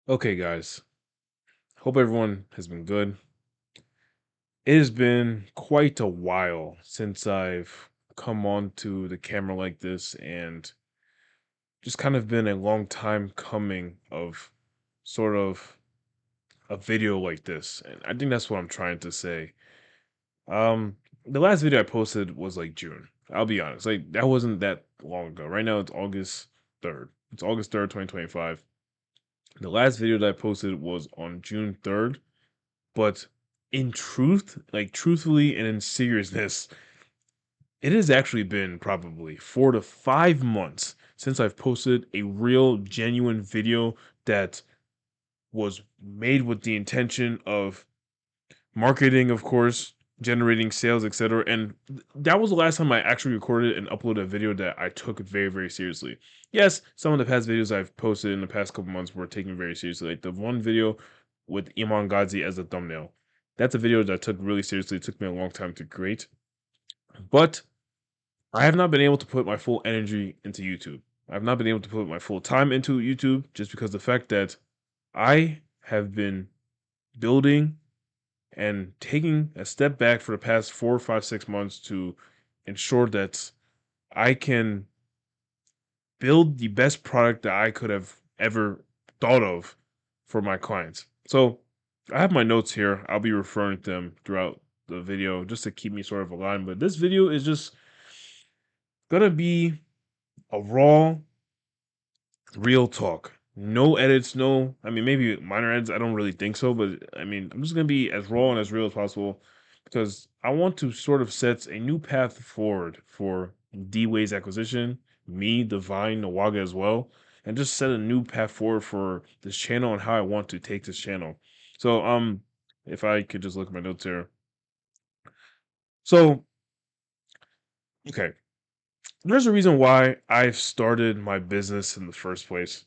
Okay, guys. Hope everyone has been good. It has been quite a while since I've come onto the camera like this, and just kind of been a long time coming of sort of a video like this. And I think that's what I'm trying to say. Um, the last video I posted was like June. I'll be honest, like that wasn't that long ago. Right now it's August 3rd. It's August 3rd, 2025. The last video that I posted was on June 3rd. But in truth, like truthfully and in seriousness, it has actually been probably 4 to 5 months since I've posted a real, genuine video that was made with the intention of marketing, of course, generating sales, etc. And that was the last time I actually recorded and uploaded a video that I took very, very seriously. Yes, some of the past videos I've posted in the past couple months were taken very seriously. Like the one video with Iman Ghazi as a thumbnail. That's a video that I took really seriously. It took me a long time to create. But I have not been able to put my full energy into YouTube. I've not been able to put my full time into YouTube just because the fact that I have been building and taking a step back for the past 4, 5, 6 months to ensure that I can build the best product that I could have ever thought of for my clients. So I have my notes here. I'll be referring to them throughout the video just to keep me sort of aligned. But this video is just gonna be a raw, real talk. No edits, no, I mean, maybe minor edits. I don't really think so, but I mean, I'm just going to be as raw and as real as possible because I want to sort of set a new path forward for D-Ways acquisition, me, Divine, Nawaga as well, and just set a new path forward for this channel and how I want to take this channel. So, if I could just look at my notes here. So, okay, there's a reason why I've started my business in the first place.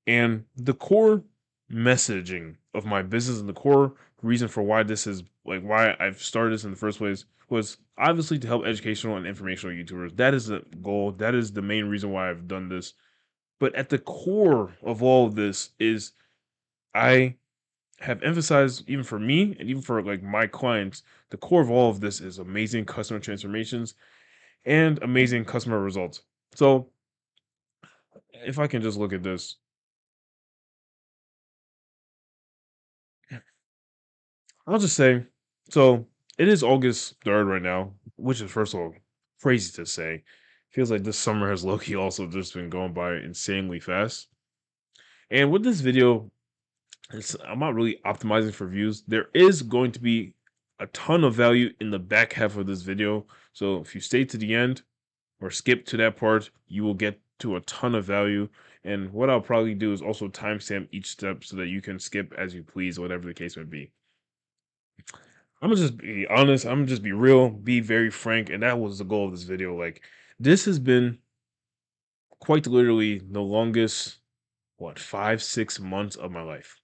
And the core messaging of my business and the core reason for why this is like why I've started this in the first place was obviously to help educational and informational YouTubers. That is the goal. That is the main reason why I've done this. But at the core of all of this is I have emphasized, even for me and even for like my clients, the core of all of this is amazing customer transformations and amazing customer results. So if I can just look at this, I'll just say, so it is August 3rd right now, which is first of all crazy to say. Feels like this summer has low-key also just been going by insanely fast. And with this video, I'm not really optimizing for views. There is going to be a ton of value in the back half of this video. So if you stay to the end or skip to that part, you will get to a ton of value. And what I'll probably do is also timestamp each step so that you can skip as you please, whatever the case may be. I'm gonna just be honest. I'm gonna just be real, be very frank, and that was the goal of this video. Like, this has been quite literally the longest, what, 5, 6 months of my life.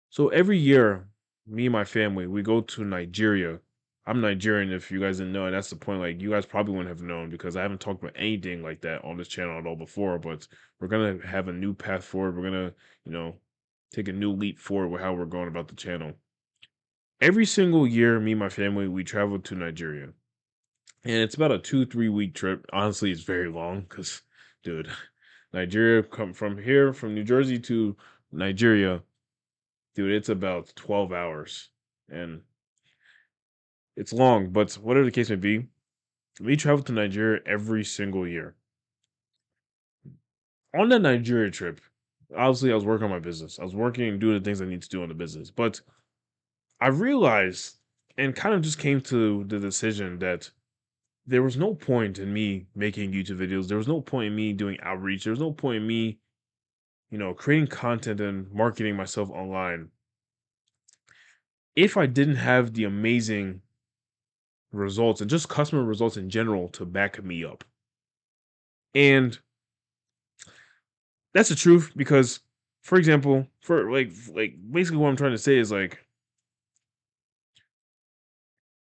So every year, me and my family, we go to Nigeria. I'm Nigerian, if you guys didn't know, and that's the point. Like, you guys probably wouldn't have known because I haven't talked about anything like that on this channel at all before. But we're gonna have a new path forward. We're gonna, you know, take a new leap forward with how we're going about the channel. Every single year, me and my family, we travel to Nigeria. And it's about a 2, 3 week trip. Honestly, it's very long because, dude, Nigeria come from here, from New Jersey to Nigeria, dude, it's about 12 hours. And it's long, but whatever the case may be, we travel to Nigeria every single year. On that Nigeria trip, obviously, I was working on my business. I was working and doing the things I need to do on the business. But I realized and kind of just came to the decision that there was no point in me making YouTube videos. There was no point in me doing outreach. There was no point in me, creating content and marketing myself online if I didn't have the amazing results and just customer results in general to back me up. And that's the truth because, for example, for like basically what I'm trying to say is like,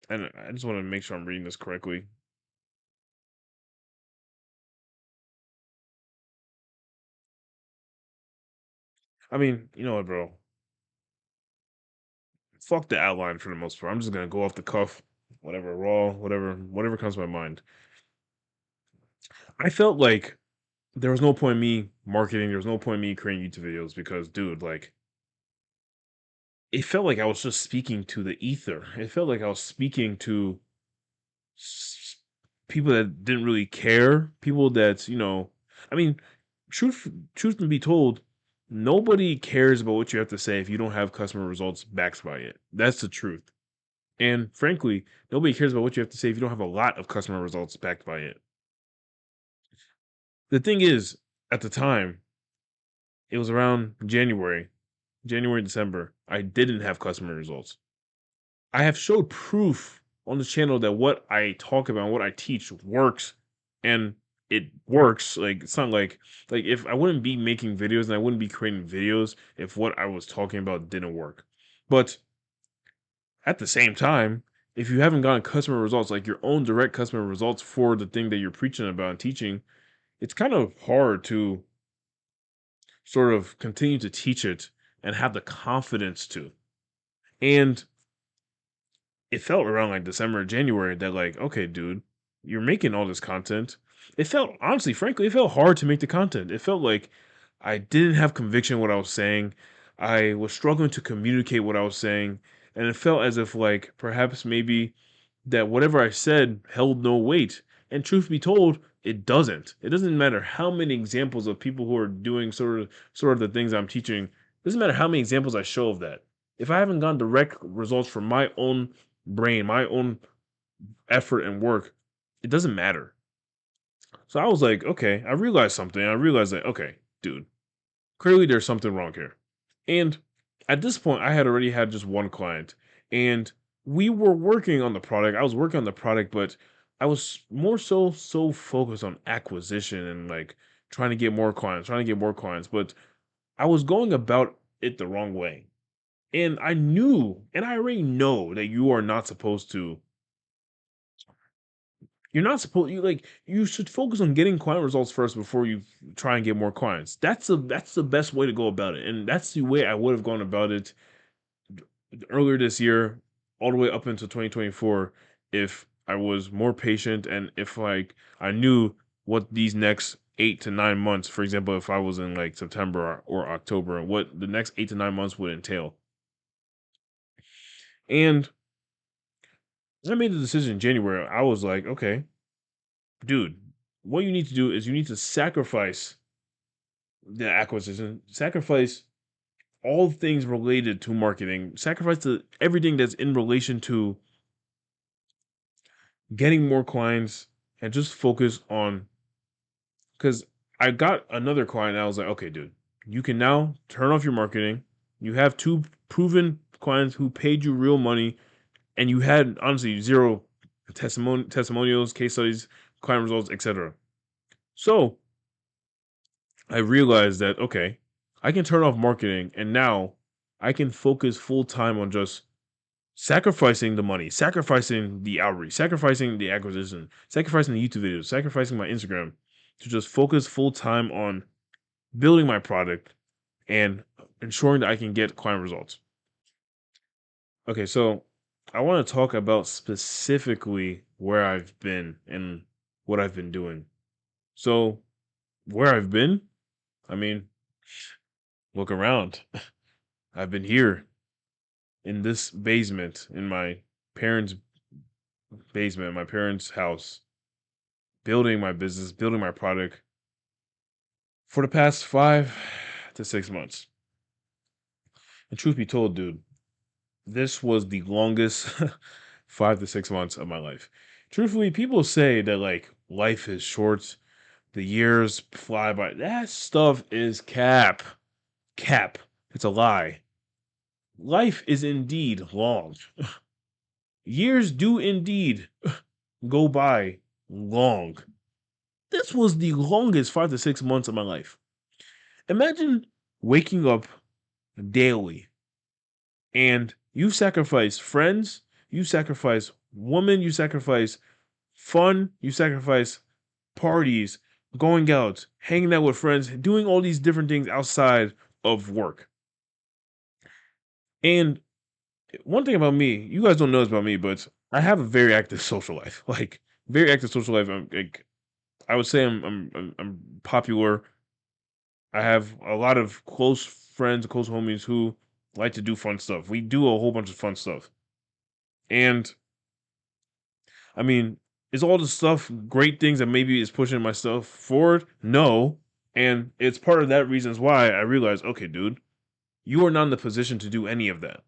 and I just want to make sure I'm reading this correctly. I mean, you know what, bro? Fuck the outline for the most part. I'm just gonna go off the cuff, whatever, raw, whatever comes to my mind. I felt like there was no point in me marketing. There was no point in me creating YouTube videos because, dude, like, it felt like I was just speaking to the ether. It felt like I was speaking to s- people that didn't really care. People that, I mean, truth, truth to be told, nobody cares about what you have to say if you don't have customer results backed by it. That's the truth. And frankly, nobody cares about what you have to say if you don't have a lot of customer results backed by it. The thing is, at the time, it was around January, December. I didn't have customer results. I have showed proof on the channel that what I talk about, what I teach works, and it works. Like it's not like if I wouldn't be making videos and I wouldn't be creating videos if what I was talking about didn't work. But at the same time, if you haven't gotten customer results, like your own direct customer results for the thing that you're preaching about and teaching, it's kind of hard to sort of continue to teach it and have the confidence to. And it felt around like December or January that like, okay, dude, you're making all this content. It felt honestly, frankly, it felt hard to make the content. It felt like I didn't have conviction in what I was saying. I was struggling to communicate what I was saying, and it felt as if like perhaps maybe that whatever I said held no weight. And truth be told, it doesn't. It doesn't matter how many examples of people who are doing sort of the things I'm teaching. It doesn't matter how many examples I show of that. If I haven't gotten direct results from my own brain, my own effort and work, it doesn't matter. So I was like, okay, I realized something. I realized that, okay, dude, clearly there's something wrong here. And at this point, I had already had just one client, and we were working on the product. I was working on the product, but I was more so focused on acquisition and like trying to get more clients, trying to get more clients. But I was going about it the wrong way. And I knew, and I already know that you are not supposed to You're not supposed you like you should focus on getting client results first before you try and get more clients. That's the best way to go about it. And that's the way I would have gone about it earlier this year, all the way up until 2024, if I was more patient and if like I knew what these next 8 to 9 months, for example, if I was in like September or October, what the next 8 to 9 months would entail. And I made the decision in January. I was like, okay, dude, what you need to do is you need to sacrifice the acquisition, sacrifice all things related to marketing, sacrifice everything that's in relation to getting more clients, and just focus on because I got another client. And I was like, okay, dude, you can now turn off your marketing. You have two proven clients who paid you real money, and you had honestly zero testimonials, case studies, client results, etc. So I realized that okay, I can turn off marketing and now I can focus full time on just sacrificing the money, sacrificing the outreach, sacrificing the acquisition, sacrificing the YouTube videos, sacrificing my Instagram to just focus full time on building my product and ensuring that I can get client results. Okay, so I want to talk about specifically where I've been and what I've been doing. So, where I've been, I mean, look around. I've been here in this basement in my parents' basement, my parents' house, building my business, building my product for the past 5 to 6 months. And truth be told, dude, this was the longest 5 to 6 months of my life. Truthfully, people say that like life is short, the years fly by. That stuff is cap. Cap. It's a lie. Life is indeed long. Years do indeed go by long. This was the longest 5 to 6 months of my life. Imagine waking up daily and you sacrifice friends, you sacrifice women, you sacrifice fun, you sacrifice parties, going out, hanging out with friends, doing all these different things outside of work. And one thing about me, you guys don't know this about me, but I have a very active social life. Like very active social life. Like I would say I'm popular. I have a lot of close friends, close homies who like to do fun stuff. We do a whole bunch of fun stuff. And I mean, is all the stuff great things that maybe is pushing myself forward? No. And it's part of that reasons why I realized, okay, dude, you are not in the position to do any of that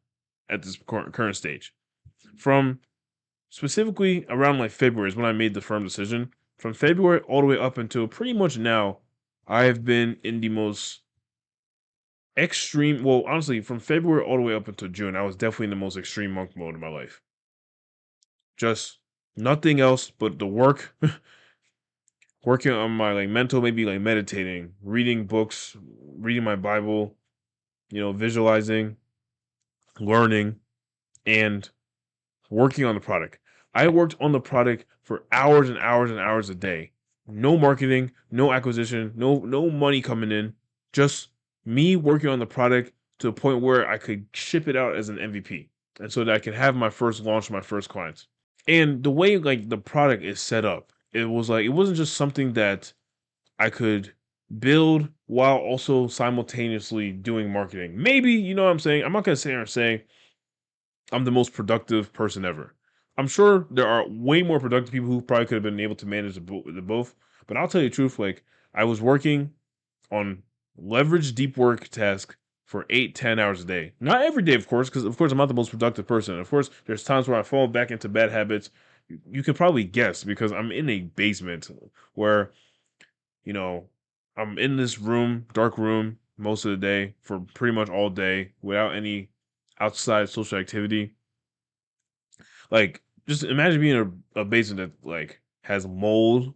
at this current stage. From specifically around like February is when I made the firm decision. From February all the way up until pretty much now, I have been in the most extreme. Well, honestly, from February all the way up until June, I was definitely in the most extreme monk mode in my life. Just nothing else but the work, working on my like mental, maybe like meditating, reading books, reading my Bible, visualizing, learning, and working on the product. I worked on the product for hours and hours and hours a day. No marketing, no acquisition, no money coming in. Just me working on the product to the point where I could ship it out as an MVP. And so that I can have my first launch, my first clients. And the way like the product is set up, it was like it wasn't just something that I could build while also simultaneously doing marketing. Maybe, you know what I'm saying? I'm not gonna sit here and say I'm the most productive person ever. I'm sure there are way more productive people who probably could have been able to manage the both. But I'll tell you the truth, like I was working on leverage deep work task for 8, 10 hours a day. Not every day, of course, because of course I'm not the most productive person. Of course, there's times where I fall back into bad habits. You can probably guess because I'm in a basement where, you know, I'm in this room, dark room, most of the day for pretty much all day without any outside social activity. Like, just imagine being in a basement that like has mold,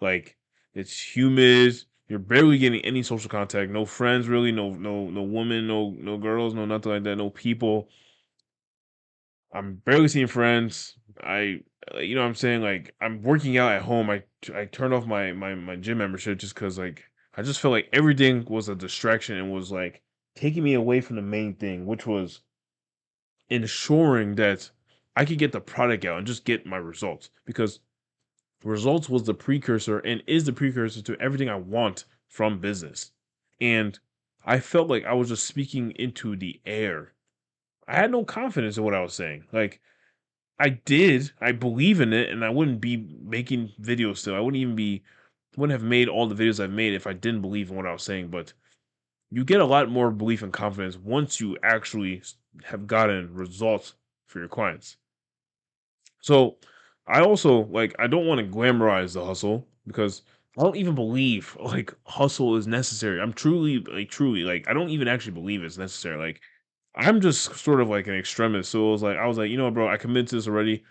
like it's humid. You're barely getting any social contact. No friends, really. No women. No girls. No nothing like that. No people. I'm barely seeing friends. You know what I'm saying? Like, I'm working out at home. I turned off my gym membership just because like I just felt like everything was a distraction and was like taking me away from the main thing, which was ensuring that I could get the product out and just get my results because results was the precursor and is the precursor to everything I want from business. And I felt like I was just speaking into the air. I had no confidence in what I was saying. Like I believe in it and I wouldn't be making videos still. Wouldn't have made all the videos I've made if I didn't believe in what I was saying, but you get a lot more belief and confidence once you actually have gotten results for your clients. So I also like I don't want to glamorize the hustle because I don't even believe like hustle is necessary. I'm truly like I don't even actually believe it's necessary. Like I'm just sort of like an extremist. So I was like, you know, bro, I committed to this already.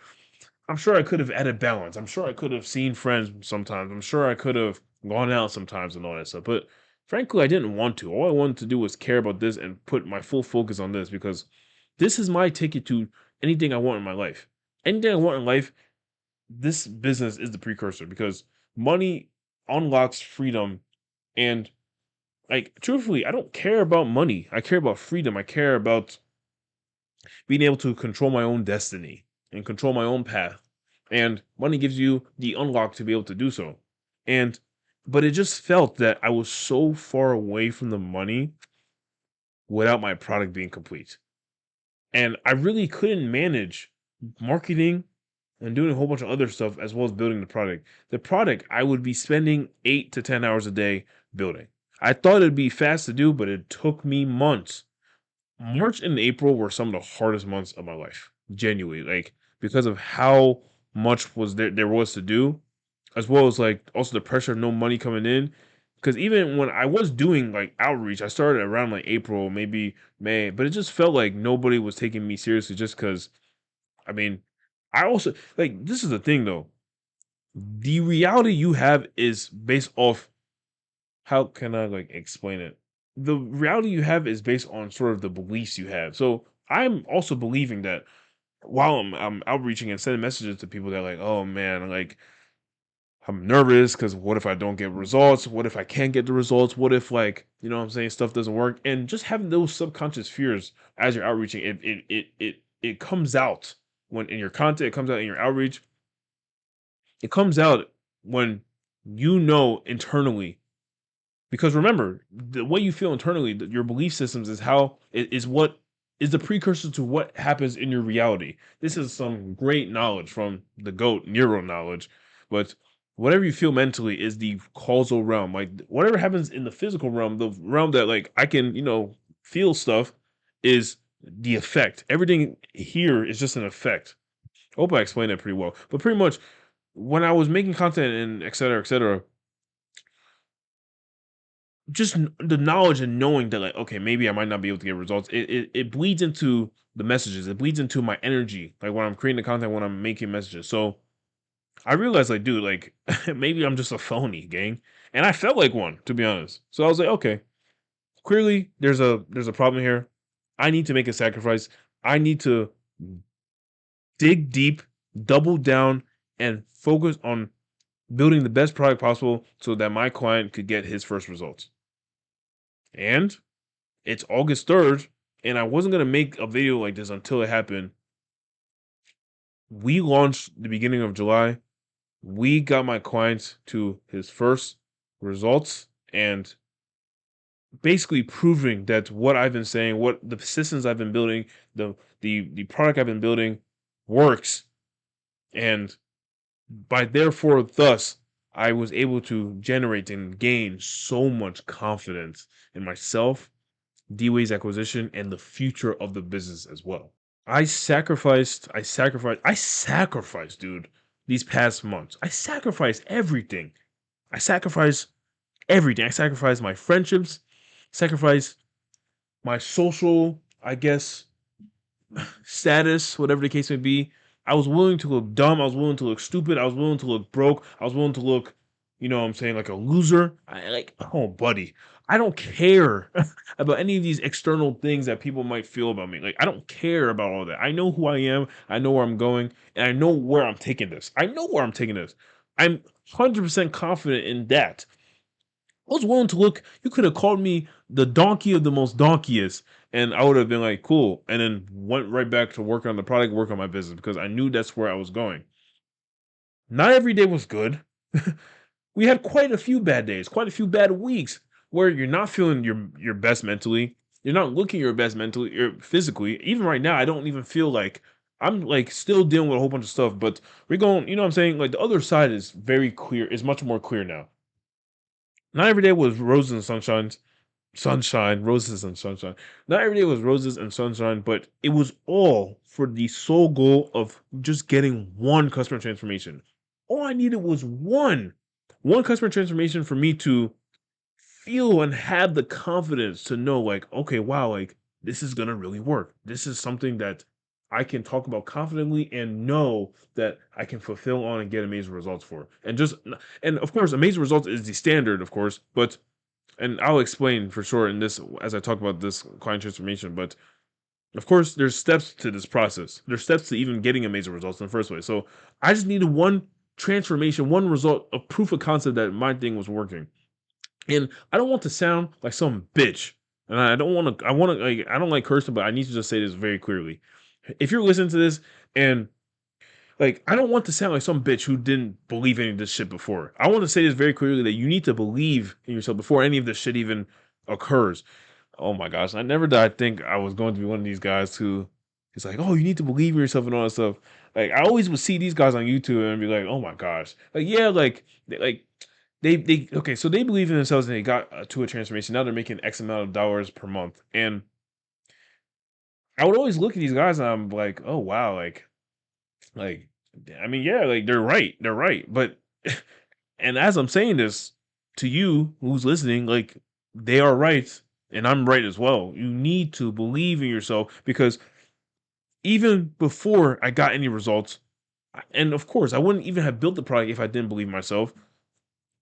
I'm sure I could have added balance. I'm sure I could have seen friends sometimes. I'm sure I could have gone out sometimes and all that stuff. But frankly, I didn't want to. All I wanted to do was care about this and put my full focus on this because this is my ticket to anything I want in my life. Anything I want in life, this business is the precursor because money unlocks freedom. And like truthfully, I don't care about money. I care about freedom. I care about being able to control my own destiny and control my own path. And money gives you the unlock to be able to do so. And but it just felt that I was so far away from the money without my product being complete. And I really couldn't manage marketing and doing a whole bunch of other stuff as well as building the product. The product I would be spending 8 to 10 hours a day building. I thought it'd be fast to do, but it took me months. March and April were some of the hardest months of my life, genuinely, like because of how much was there was to do, as well as like also the pressure of no money coming in. Because even when I was doing like outreach, I started around like April, maybe May, but it just felt like nobody was taking me seriously. Just because, I mean, I also like this is the thing though. The reality you have is based off how can I like explain it? The reality you have is based on sort of the beliefs you have. So I'm also believing that while I'm outreaching and sending messages to people that are like, oh man, like I'm nervous because what if I don't get results? What if I can't get the results? What if, like, you know what I'm saying, stuff doesn't work? And just having those subconscious fears as you're outreaching, it comes out when in your content, it comes out in your outreach, it comes out when you know internally. Because remember, the way you feel internally, your belief systems is what is the precursor to what happens in your reality. This is some great knowledge from the GOAT, neuro knowledge. But whatever you feel mentally is the causal realm. Like whatever happens in the physical realm, the realm that like I can, feel stuff is the effect. Everything here is just an effect. I hope I explained that pretty well. But pretty much when I was making content and et cetera, just the knowledge and knowing that like okay maybe I might not be able to get results, it bleeds into the messages, it bleeds into my energy, like when I'm creating the content, when I'm making messages. So I realized like dude, like maybe I'm just a phony, gang. And I felt like one, to be honest. So I was like, okay, clearly there's a problem here. I need to make a sacrifice. I need to dig deep, double down, and focus on building the best product possible so that my client could get his first results. And it's August 3rd, and I wasn't gonna make a video like this until it happened. We launched the beginning of July. We got my client to his first results, and basically proving that what I've been saying, what the systems I've been building, the product I've been building works. And by therefore thus I was able to generate and gain so much confidence in myself, D-Ways acquisition, and the future of the business as well. I sacrificed, dude, these past months. I sacrificed everything. I sacrificed everything. I sacrificed my friendships, sacrificed my social, I guess, status, whatever the case may be. I was willing to look dumb. I was willing to look stupid. I was willing to look broke. I was willing to look, what I'm saying, like a loser. I like, oh, buddy, I don't care about any of these external things that people might feel about me. Like, I don't care about all that. I know who I am. I know where I'm going, and I know where I'm taking this. I know where I'm taking this. I'm 100% confident in that. I was willing to look. You could have called me the donkey of the most donkeyest, and I would have been like, cool. And then went right back to work on the product, work on my business because I knew that's where I was going. Not every day was good. We had quite a few bad days, quite a few bad weeks where you're not feeling your best mentally. You're not looking your best mentally or physically. Even right now, I don't even feel like I'm like still dealing with a whole bunch of stuff. But we're going, you know what I'm saying? Like the other side is very clear, is much more clear now. Not every day was roses and sunshine, roses and sunshine. Not every day was roses and sunshine, but it was all for the sole goal of just getting one customer transformation. All I needed was one customer transformation for me to feel and have the confidence to know, like, okay, wow, like this is gonna really work. This is something that I can talk about confidently and know that I can fulfill on and get amazing results for. And of course, amazing results is the standard, of course, but and I'll explain for sure in this as I talk about this client transformation. But of course, there's steps to this process. There's steps to even getting amazing results in the first place. So I just needed one transformation, one result, a proof of concept that my thing was working. And I don't want to sound like some bitch. And I don't want to, I want to, like, I don't like cursing, but I need to just say this very clearly. If you're listening to this and like, I don't want to sound like some bitch who didn't believe any of this shit before. I want to say this very clearly that you need to believe in yourself before any of this shit even occurs. Oh my gosh, I never did I think I was going to be one of these guys who is like, oh, you need to believe in yourself and all that stuff. Like, I always would see these guys on YouTube and be like, oh my gosh, like yeah, okay, so they believe in themselves and they got to a transformation. Now they're making X amount of dollars per month, and I would always look at these guys and I'm like, oh wow, like, I mean, yeah, like they're right. But and as I'm saying this to you who's listening, like they are right and I'm right as well. You need to believe in yourself because even before I got any results, and of course, I wouldn't even have built the product if I didn't believe in myself.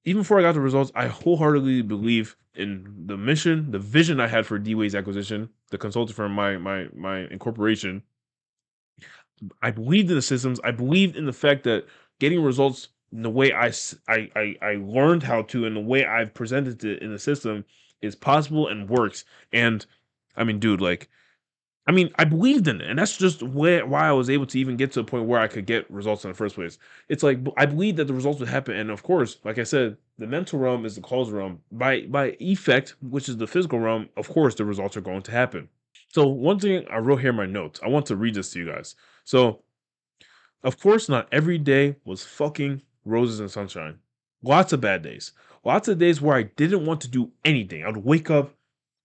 Even before I got the results, I wholeheartedly believe in the mission, the vision I had for D-Ways acquisition, the consulting firm, my incorporation. I believed in the systems. I believed in the fact that getting results the way I learned how to, and the way I've presented it in the system is possible and works. And I mean, dude, like, I mean, I believed in it, and that's just why I was able to even get to a point where I could get results in the first place. It's like I believed that the results would happen, and of course, like I said, the mental realm is the causal realm. By effect, which is the physical realm, of course, the results are going to happen. So one thing I wrote here in my notes, I want to read this to you guys. So of course, not every day was fucking roses and sunshine. Lots of bad days. Lots of days where I didn't want to do anything. I'd wake up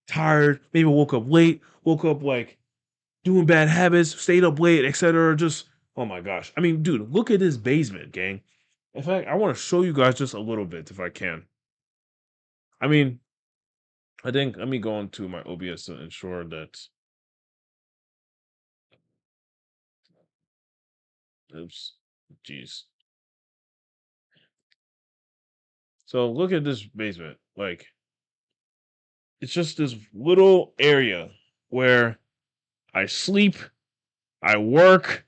tired, maybe woke up late, woke up like doing bad habits, stayed up late, etc. Just, oh my gosh. I mean, dude, look at this basement, gang. In fact, I want to show you guys just a little bit if I can. I mean, I think let me go into my OBS to ensure that. Oops, jeez. So look at this basement. Like, it's just this little area where I sleep, I work.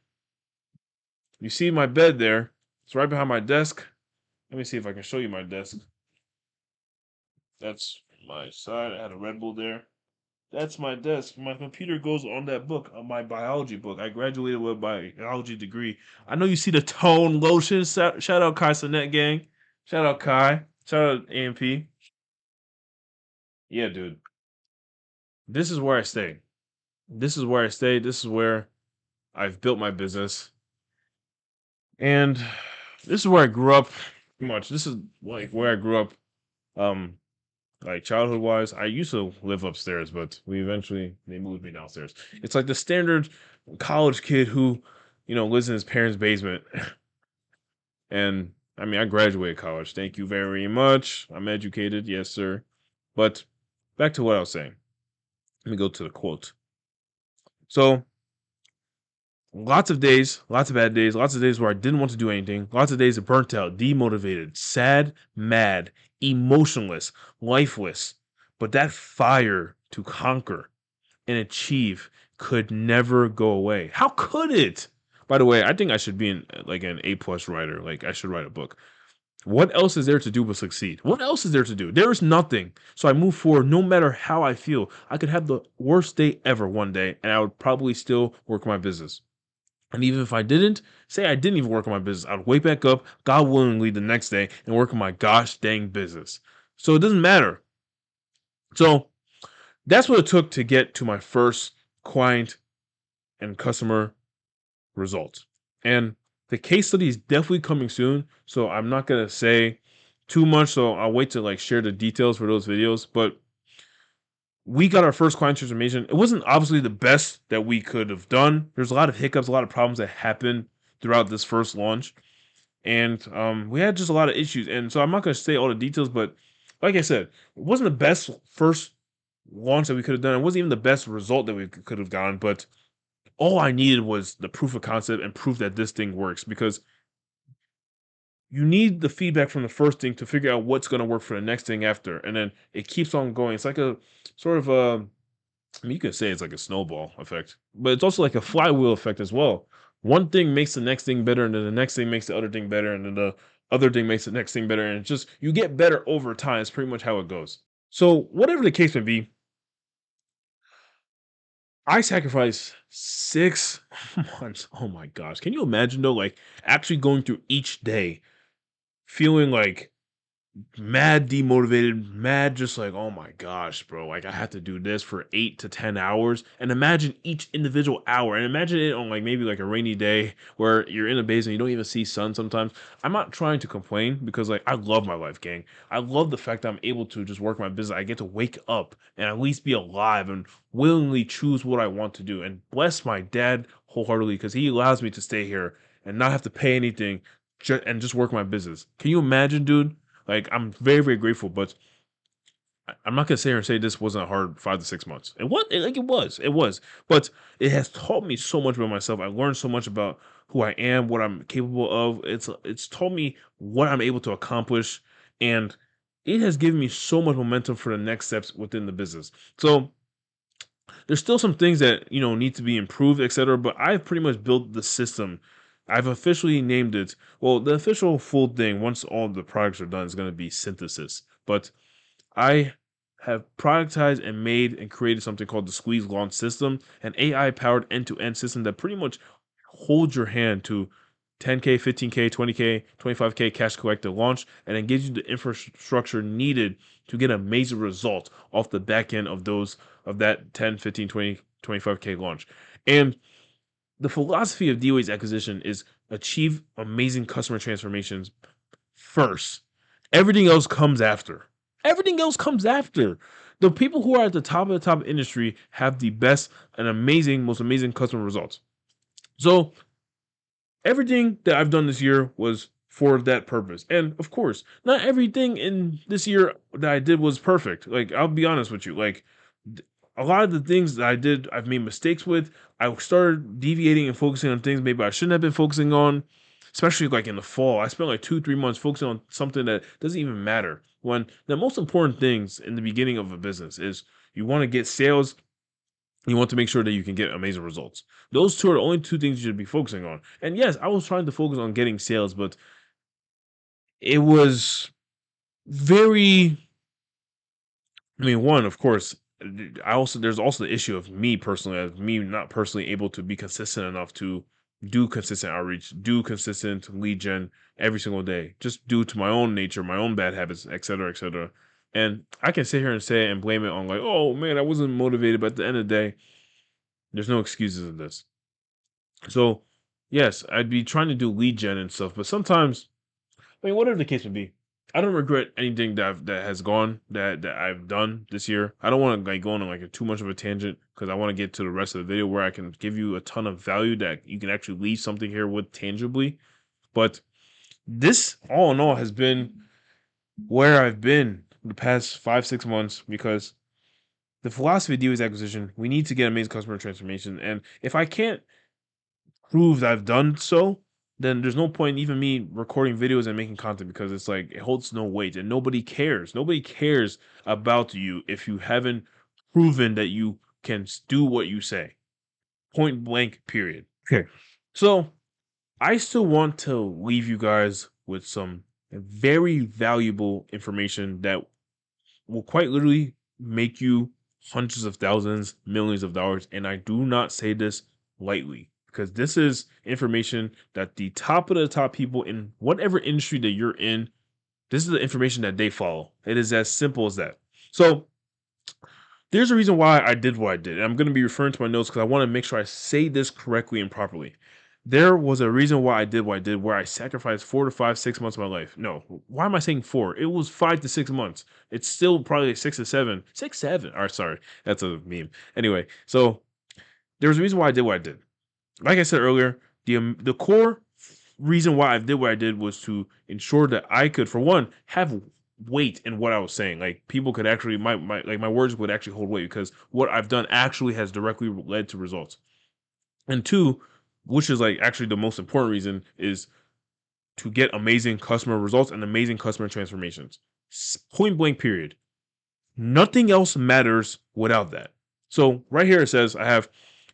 You see my bed there. It's right behind my desk. Let me see if I can show you my desk. That's my side. I had a Red Bull there. That's my desk. My computer goes on that book, on my biology book. I graduated with a biology degree. I know you see the tone lotion. Shout out Kai Sinet gang. Shout out Kai. Shout out AMP. Yeah, dude. This is where I stay. This is where I stay. This is where I've built my business. And this is where I grew up pretty much. This is like where I grew up, um, like childhood wise. I used to live upstairs, but they moved me downstairs. It's like the standard college kid who, lives in his parents' basement. And I mean, I graduated college. Thank you very much. I'm educated, yes, sir. But back to what I was saying. Let me go to the quote. So lots of days, lots of bad days, lots of days where I didn't want to do anything, lots of days of burnt out, demotivated, sad, mad, emotionless, lifeless. But that fire to conquer and achieve could never go away. How could it? By the way, I think I should be like an A+ writer. Like I should write a book. What else is there to do but succeed? What else is there to do? There is nothing. So I move forward no matter how I feel. I could have the worst day ever one day, and I would probably still work my business. And even if I didn't, say I didn't even work on my business, I'd wake back up, God willingly, the next day and work on my gosh dang business. So it doesn't matter. So that's what it took to get to my first client and customer results. And the case study is definitely coming soon. So I'm not gonna say too much. So I'll wait to like share the details for those videos. But we got our first client transformation. It wasn't obviously the best that we could have done. There's a lot of hiccups, a lot of problems that happened throughout this first launch, and we had just a lot of issues. And so I'm not going to say all the details, but like I said, it wasn't the best first launch that we could have done. It wasn't even the best result that we could have gotten, but all I needed was the proof of concept and proof that this thing works because you need the feedback from the first thing to figure out what's going to work for the next thing after, and then it keeps on going. It's like a sort of a I mean, you could say it's like a snowball effect, but it's also like a flywheel effect as well. One thing makes the next thing better, and then the next thing makes the other thing better, and then the other thing makes the next thing better, and it's just you get better over time. It's pretty much how it goes. So, whatever the case may be, I sacrificed 6 months. Oh my gosh. Can you imagine though, like actually going through each day, feeling like mad demotivated, mad just like, oh my gosh, bro, like I have to do this for 8 to 10 hours. And imagine each individual hour, and imagine it on like maybe like a rainy day where you're in a basement, you don't even see sun sometimes. I'm not trying to complain because like I love my life, gang. I love the fact that I'm able to just work my business. I get to wake up and at least be alive and willingly choose what I want to do. And bless my dad wholeheartedly because he allows me to stay here and not have to pay anything and just work my business. Can you imagine, dude? Like I'm very, very grateful, but I'm not gonna sit here and say this wasn't a hard 5 to 6 months. Like it was, but it has taught me so much about myself. I learned so much about who I am, what I'm capable of. It's taught me what I'm able to accomplish, and it has given me so much momentum for the next steps within the business. So there's still some things that need to be improved, etc. But I've pretty much built the system. I've officially named it. Well, the official full thing, once all the products are done, is going to be synthesis. But I have productized and made and created something called the Squeeze Launch System, an AI powered end to end system that pretty much holds your hand to 10K, 15K, 20K, 25K cash collector launch, and then gives you the infrastructure needed to get amazing results off the back end of that 10, 15, 20, 25K launch. And the philosophy of DOA's acquisition is achieve amazing customer transformations first. Everything else comes after. Everything else comes after. The people who are at the top of the top industry have the best and most amazing customer results. So everything that I've done this year was for that purpose. And of course, not everything in this year that I did was perfect. Like, I'll be honest with you. Like, a lot of the things that I did, I've made mistakes with. I started deviating and focusing on things maybe I shouldn't have been focusing on, especially like in the fall. I spent like 2, 3 months focusing on something that doesn't even matter. When the most important things in the beginning of a business is you want to get sales, you want to make sure that you can get amazing results. Those two are the only two things you should be focusing on. And yes, I was trying to focus on getting sales, but it was very, I mean, one, of course, there's also the issue of me personally, of me not personally able to be consistent enough to do consistent outreach, do consistent lead gen every single day, just due to my own nature, my own bad habits, et cetera, et cetera. And I can sit here and say it and blame it on like, oh man, I wasn't motivated. But at the end of the day, there's no excuses in this. So yes, I'd be trying to do lead gen and stuff, but sometimes, I mean, whatever the case may be, I don't regret anything that I've done this year. I don't want to like go on like too much of a tangent because I want to get to the rest of the video where I can give you a ton of value that you can actually leave something here with tangibly. But this, all in all, has been where I've been the past 5, 6 months because the philosophy of DO's acquisition, we need to get amazing customer transformation. And if I can't prove that I've done so, then there's no point in even me recording videos and making content because it's like it holds no weight and nobody cares. Nobody cares about you if you haven't proven that you can do what you say. Point blank, period. Okay. So I still want to leave you guys with some very valuable information that will quite literally make you hundreds of thousands, millions of dollars. And I do not say this lightly because this is information that the top of the top people in whatever industry that you're in, this is the information that they follow. It is as simple as that. So there's a reason why I did what I did. And I'm going to be referring to my notes because I want to make sure I say this correctly and properly. There was a reason why I did what I did, where I sacrificed 4 to 5, 6 months of my life. No, why am I saying 4? It was 5 to 6 months. It's still probably 6 to 7. 6, 7. All right, sorry, that's a meme. Anyway, so there was a reason why I did what I did. Like I said earlier, the core reason why I did what I did was to ensure that I could, for one, have weight in what I was saying. Like people could actually my words would actually hold weight because what I've done actually has directly led to results. And two, which is like actually the most important reason, is to get amazing customer results and amazing customer transformations. Point blank, period. Nothing else matters without that. So right here it says I have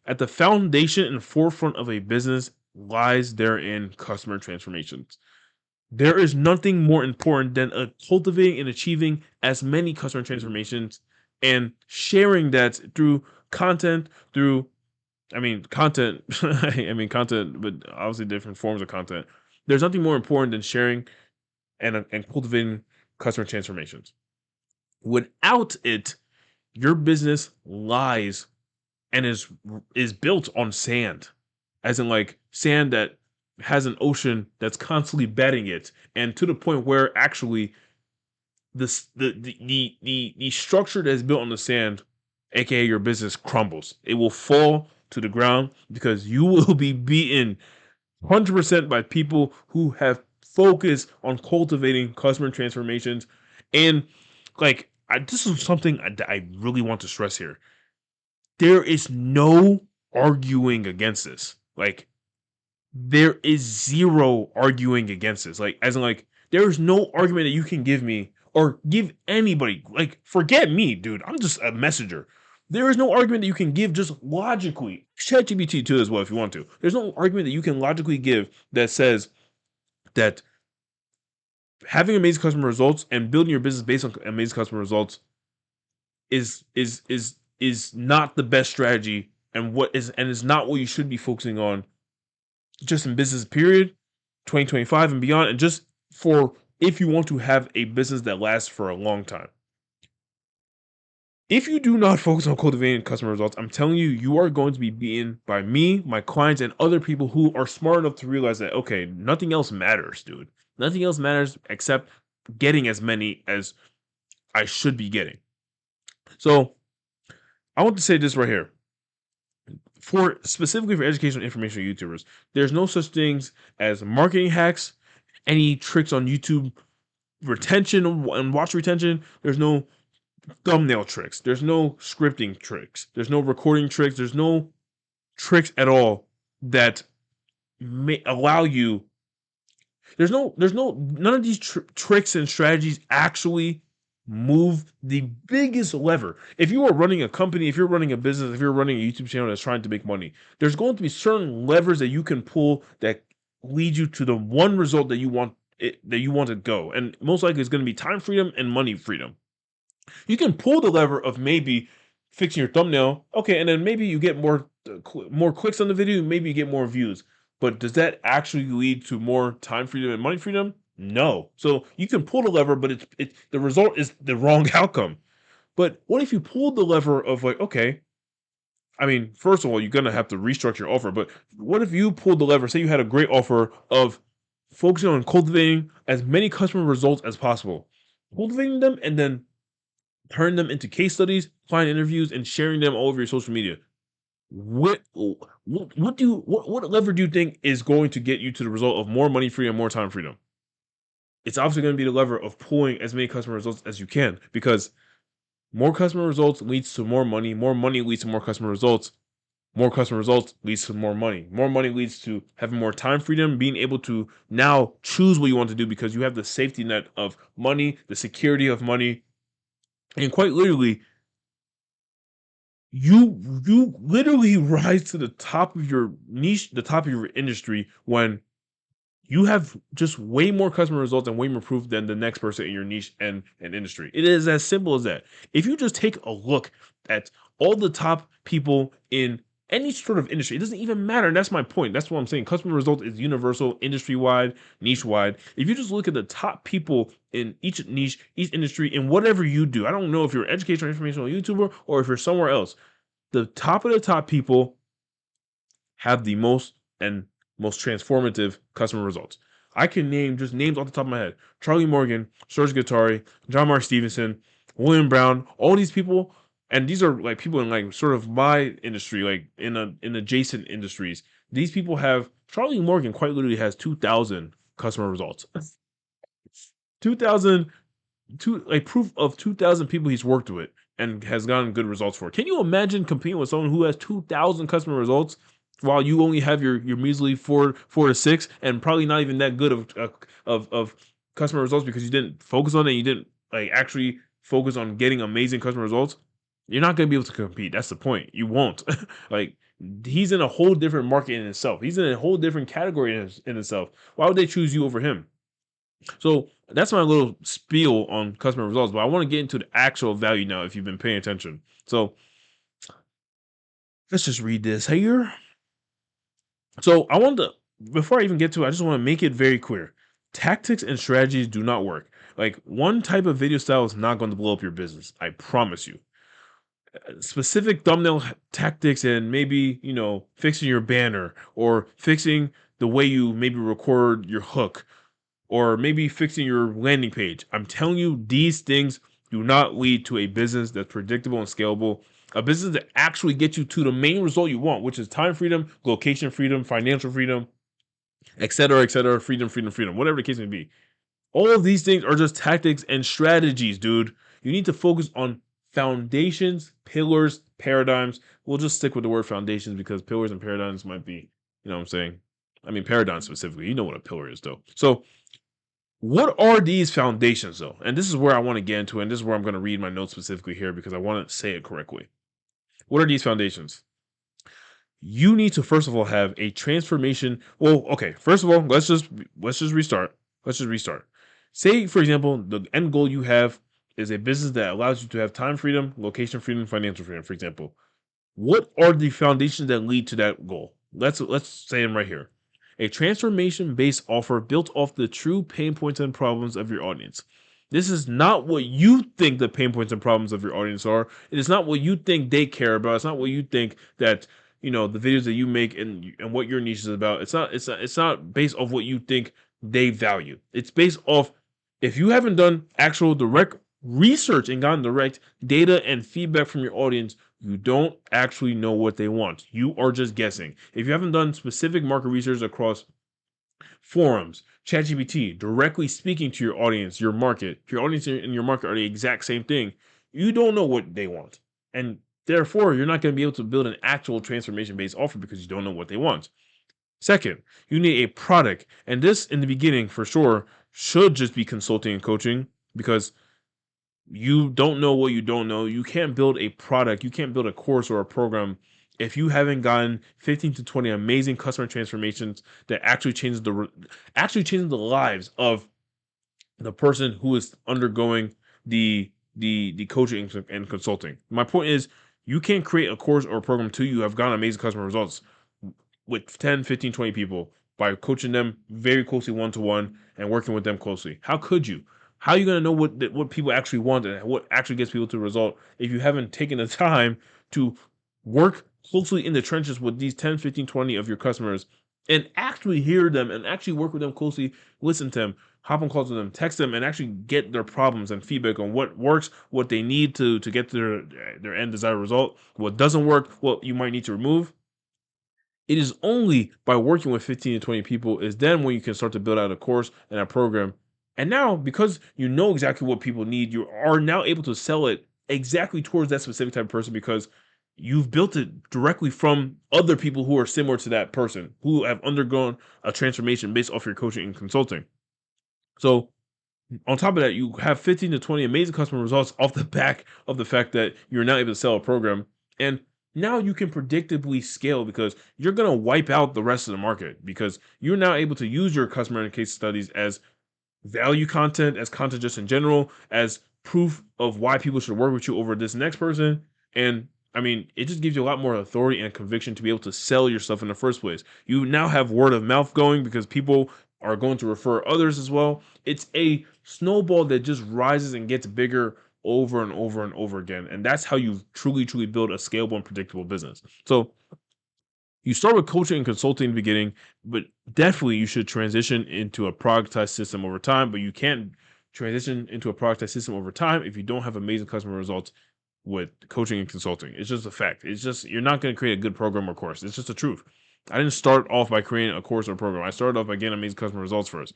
at the foundation and forefront of a business lies therein customer transformations. There is nothing more important than cultivating and achieving as many customer transformations and sharing that through content, through content. Content, but obviously different forms of content. There's nothing more important than sharing and cultivating customer transformations. Without it, your business lies and is built on sand, as in like sand that has an ocean that's constantly betting it, and to the point where actually the structure that is built on the sand, aka your business, crumbles. It will fall to the ground because you will be beaten 100% by people who have focused on cultivating customer transformations. And like this is something I really want to stress here. There is no arguing against this. Like there is zero arguing against this. Like as in like there is no argument that you can give me or give anybody. Like forget me, dude. I'm just a messenger. There is no argument that you can give just logically. ChatGPT too as well if you want to. There's no argument that you can logically give that says that having amazing customer results and building your business based on amazing customer results is not the best strategy and is not what you should be focusing on just in business period 2025 and beyond, and just for if you want to have a business that lasts for a long time. If you do not focus on cultivating customer results, I'm telling you, you are going to be beaten by me, my clients, and other people who are smart enough to realize that, okay, nothing else matters, dude. Nothing else matters except getting as many as I should be getting. So I want to say this right here. For specifically for educational information YouTubers, there's no such things as marketing hacks, any tricks on YouTube retention and watch retention. There's no thumbnail tricks. There's no scripting tricks. There's no recording tricks. There's no tricks at all that may allow you. None of these tricks and strategies actually move the biggest lever. If you are running a company, if you're running a business, if you're running a YouTube channel that's trying to make money, there's going to be certain levers that you can pull that lead you to the one result that you want to go. And most likely it's going to be time freedom and money freedom. You can pull the lever of maybe fixing your thumbnail, okay, and then maybe you get more clicks on the video, maybe you get more views. But does that actually lead to more time freedom and money freedom? No. So you can pull the lever, but the result is the wrong outcome. But what if you pulled the lever of like, okay, I mean, first of all, you're gonna have to restructure your offer. But what if you pulled the lever? Say you had a great offer of focusing on cultivating as many customer results as possible, cultivating them, and then turn them into case studies, client interviews, and sharing them all over your social media. What lever do you think is going to get you to the result of more money freedom, more time freedom? It's obviously going to be the lever of pulling as many customer results as you can, because more customer results leads to more money leads to more customer results leads to more money leads to having more time freedom, being able to now choose what you want to do because you have the safety net of money, the security of money, and quite literally, you literally rise to the top of your niche, the top of your industry when you have just way more customer results and way more proof than the next person in your niche and industry. It is as simple as that. If you just take a look at all the top people in any sort of industry, it doesn't even matter. And that's my point. That's what I'm saying. Customer result is universal, industry wide, niche wide. If you just look at the top people in each niche, each industry, in whatever you do, I don't know if you're an educational informational YouTuber or if you're somewhere else, the top of the top people have the most transformative customer results. I can name just names off the top of my head: Charlie Morgan, Serge Guattari, John Mark Stevenson, William Brown. All these people, and these are like people in like sort of my industry, like in adjacent industries. These people have Charlie Morgan quite literally has 2,000 customer results. 2,000 two like proof of 2,000 people he's worked with and has gotten good results for. Can you imagine competing with someone who has 2,000 customer results while you only have your measly four to six and probably not even that good of customer results because you didn't focus on it, you didn't like actually focus on getting amazing customer results? You're not going to be able to compete. That's the point. You won't. Like, he's in a whole different market in itself. He's in a whole different category in itself. Why would they choose you over him? So that's my little spiel on customer results, but I want to get into the actual value now if you've been paying attention. So let's just read this here. So I want to, before I even get to it, I just want to make it very clear. Tactics and strategies do not work. Like, one type of video style is not going to blow up your business. I promise you. Specific thumbnail tactics and maybe, fixing your banner or fixing the way you maybe record your hook or maybe fixing your landing page. I'm telling you, these things do not lead to a business that's predictable and scalable, a business that actually gets you to the main result you want, which is time freedom, location freedom, financial freedom, etc., freedom, whatever the case may be. All of these things are just tactics and strategies, dude. You need to focus on foundations, pillars, paradigms. We'll just stick with the word foundations because pillars and paradigms might be, you know what I'm saying? I mean, paradigms specifically. You know what a pillar is, though. So, what are these foundations, though? And this is where I want to get into it, and this is where I'm going to read my notes specifically here because I want to say it correctly. What are these foundations? You need to first of all have a transformation. Well, okay, first of all, let's just restart. Let's just restart. Say, for example, the end goal you have is a business that allows you to have time freedom, location freedom, financial freedom, for example. What are the foundations that lead to that goal? Let's say them right here. A transformation-based offer built off the true pain points and problems of your audience. This is not what you think the pain points and problems of your audience are. It is not what you think they care about. It's not what you think that the videos that you make and what your niche is about. It's not based off what you think they value. It's based off if you haven't done actual direct research and gotten direct data and feedback from your audience, you don't actually know what they want. You are just guessing. If you haven't done specific market research across forums, ChatGPT, directly speaking to your audience, your market, your audience and your market are the exact same thing, you don't know what they want. And therefore, you're not going to be able to build an actual transformation based offer because you don't know what they want. Second, you need a product. And this, in the beginning, for sure, should just be consulting and coaching because you don't know what you don't know. You can't build a product, you can't build a course or a program if you haven't gotten 15 to 20 amazing customer transformations that actually changes the lives of the person who is undergoing the coaching and consulting. My point is you can't create a course or a program till you have gotten amazing customer results with 10, 15, 20 people by coaching them very closely one to one and working with them closely. How could you? How are you going to know what people actually want and what actually gets people to a result if you haven't taken the time to work closely in the trenches with these 10, 15, 20 of your customers and actually hear them and actually work with them closely, listen to them, hop on calls with them, text them, and actually get their problems and feedback on what works, what they need to get their end desired result, what doesn't work, what you might need to remove. It is only by working with 15 to 20 people is then when you can start to build out a course and a program. And now, because you know exactly what people need, you are now able to sell it exactly towards that specific type of person because you've built it directly from other people who are similar to that person who have undergone a transformation based off your coaching and consulting. So on top of that, you have 15 to 20 amazing customer results off the back of the fact that you're now able to sell a program. And now you can predictably scale because you're going to wipe out the rest of the market because you're now able to use your customer and case studies as value content, as content just in general, as proof of why people should work with you over this next person. And I mean, it just gives you a lot more authority and conviction to be able to sell your stuff in the first place. You now have word of mouth going because people are going to refer others as well. It's a snowball that just rises and gets bigger over and over and over again. And that's how you truly, truly build a scalable and predictable business. So you start with coaching and consulting in the beginning, but definitely you should transition into a productized system over time. But you can't transition into a productized system over time if you don't have amazing customer results with coaching and consulting. It's just a fact. It's just you're not going to create a good program or course. It's just the truth. I didn't start off by creating a course or program. I started off by getting amazing customer results first.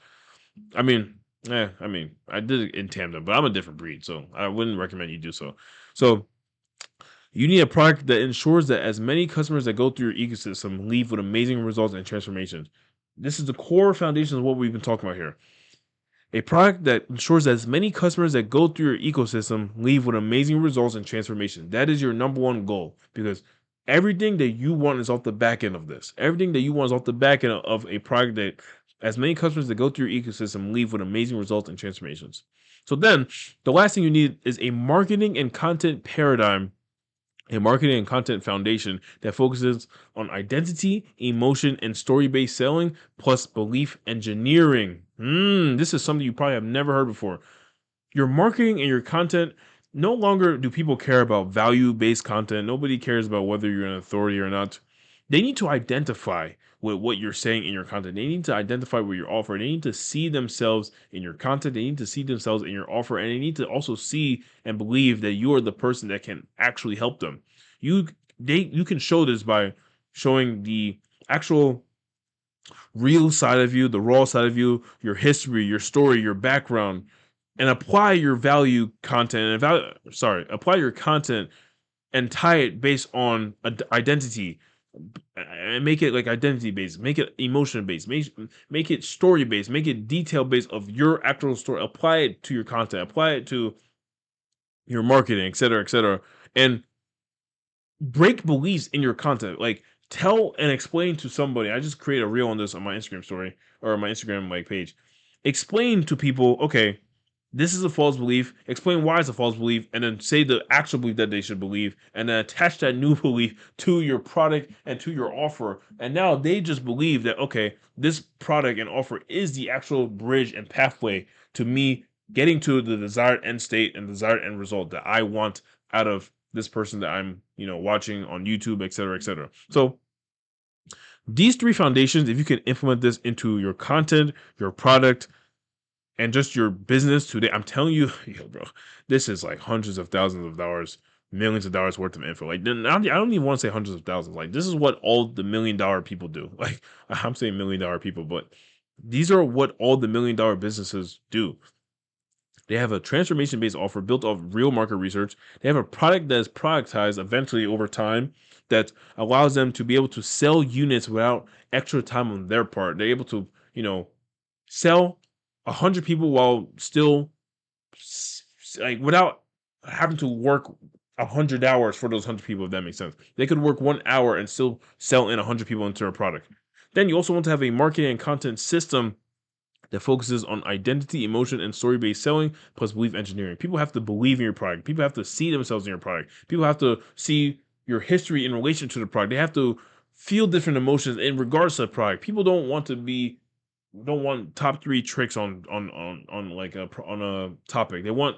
I mean, I did it in tandem, but I'm a different breed, so I wouldn't recommend you do so. So you need a product that ensures that as many customers that go through your ecosystem leave with amazing results and transformations. This is the core foundation of what we've been talking about here. A product that ensures that as many customers that go through your ecosystem leave with amazing results and transformation. That is your number one goal because everything that you want is off the back end of this. Everything that you want is off the back end of a product that as many customers that go through your ecosystem leave with amazing results and transformations. So then the last thing you need is a marketing and content paradigm, a marketing and content foundation that focuses on identity, emotion, and story based selling, plus belief engineering. This is something you probably have never heard before. Your marketing and your content, no longer do people care about value based content. Nobody cares about whether you're an authority or not. They need to identify with what you're saying in your content. They need to identify what you're offering. They need to see themselves in your content. They need to see themselves in your offer. And they need to also see and believe that you are the person that can actually help them. You you can show this by showing the actual real side of you, the raw side of you, your history, your story, your background, and apply your value content and apply your content and tie it based on identity and make it like identity based, make it emotion based, make it story based, make it detail based of your actual story. Apply it to your content, apply it to your marketing, etc., etc. And break beliefs in your content. Like tell and explain to somebody. I just create a reel on this on my Instagram story or my Instagram like page. Explain to people, okay, this is a false belief. Explain why it's a false belief, and then say the actual belief that they should believe, and then attach that new belief to your product and to your offer. And now they just believe that okay, this product and offer is the actual bridge and pathway to me getting to the desired end state and desired end result that I want out of this person that I'm, watching on YouTube, et cetera, et cetera. So these three foundations, if you can implement this into your content, your product, and just your business today, I'm telling you, yo, bro, this is like hundreds of thousands of dollars, millions of dollars worth of info. Like, I don't even want to say hundreds of thousands. Like, this is what all the $1 million people do. Like, I'm saying $1 million people, but these are what all the $1 million businesses do. They have a transformation based offer built off real market research. They have a product that is productized eventually over time that allows them to be able to sell units without extra time on their part. They're able to, sell 100 people while still like without having to work 100 hours for those 100 people. If that makes sense, they could work 1 hour and still sell in 100 people into a product. Then you also want to have a marketing and content system that focuses on identity, emotion, and story based selling plus belief engineering. People have to believe in your product. People have to see themselves in your product. People have to see your history in relation to the product. They have to feel different emotions in regards to the product. People don't want top three tricks on like on a topic. They want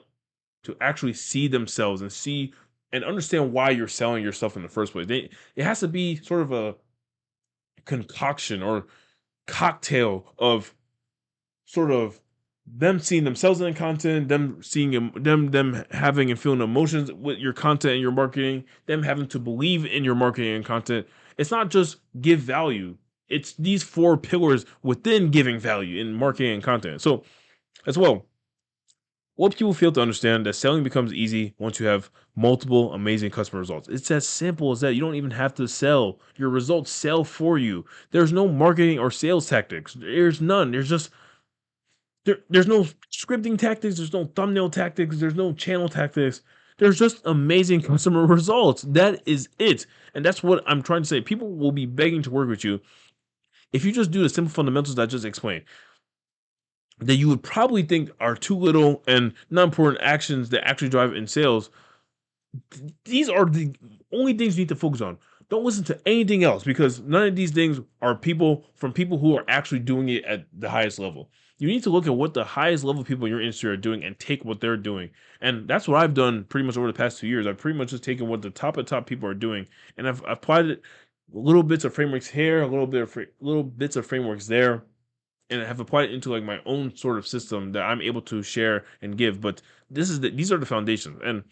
to actually see themselves and see and understand why you're selling yourself in the first place. It has to be sort of a concoction or cocktail of sort of them seeing themselves in the content, them seeing them having and feeling emotions with your content and your marketing, them having to believe in your marketing and content. It's not just give value. It's these four pillars within giving value in marketing and content. So as well, what people fail to understand that selling becomes easy once you have multiple amazing customer results. It's as simple as that. You don't even have to sell. Your results sell for you. There's no marketing or sales tactics. There's none. There's no scripting tactics, there's no thumbnail tactics, there's no channel tactics. There's just amazing customer results. That is it. And that's what I'm trying to say. People will be begging to work with you if you just do the simple fundamentals that I just explained, that you would probably think are too little and not important actions that actually drive in sales. These are the only things you need to focus on. Don't listen to anything else because none of these things are people who are actually doing it at the highest level. You need to look at what the highest level people in your industry are doing and take what they're doing. And that's what I've done pretty much over the past 2 years. I've pretty much just taken what the top of top people are doing and I've applied it little bits of frameworks here, a little bit of little bits of frameworks there, and I have applied it into like my own sort of system that I'm able to share and give. But these are the foundations. And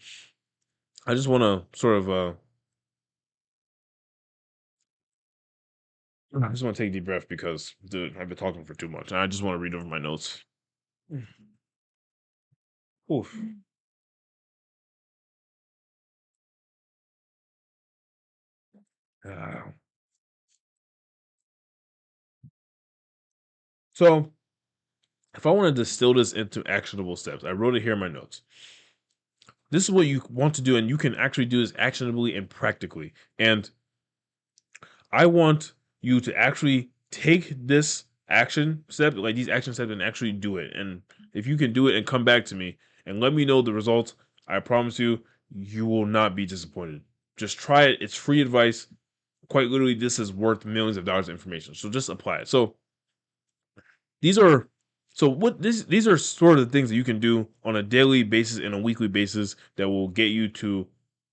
I just want to sort of I just want to take a deep breath because, dude, I've been talking for too much. And I just want to read over my notes. Mm. Oof. Ah. So, if I want to distill this into actionable steps, I wrote it here in my notes. This is what you want to do, and you can actually do this actionably and practically. And I want you to actually take this action step, like these action steps, and actually do it. And if you can do it and come back to me and let me know the results, I promise you, you will not be disappointed. Just try it. It's free advice. Quite literally, this is worth millions of dollars of information. So just apply it. So these are these are sort of the things that you can do on a daily basis and a weekly basis that will get you to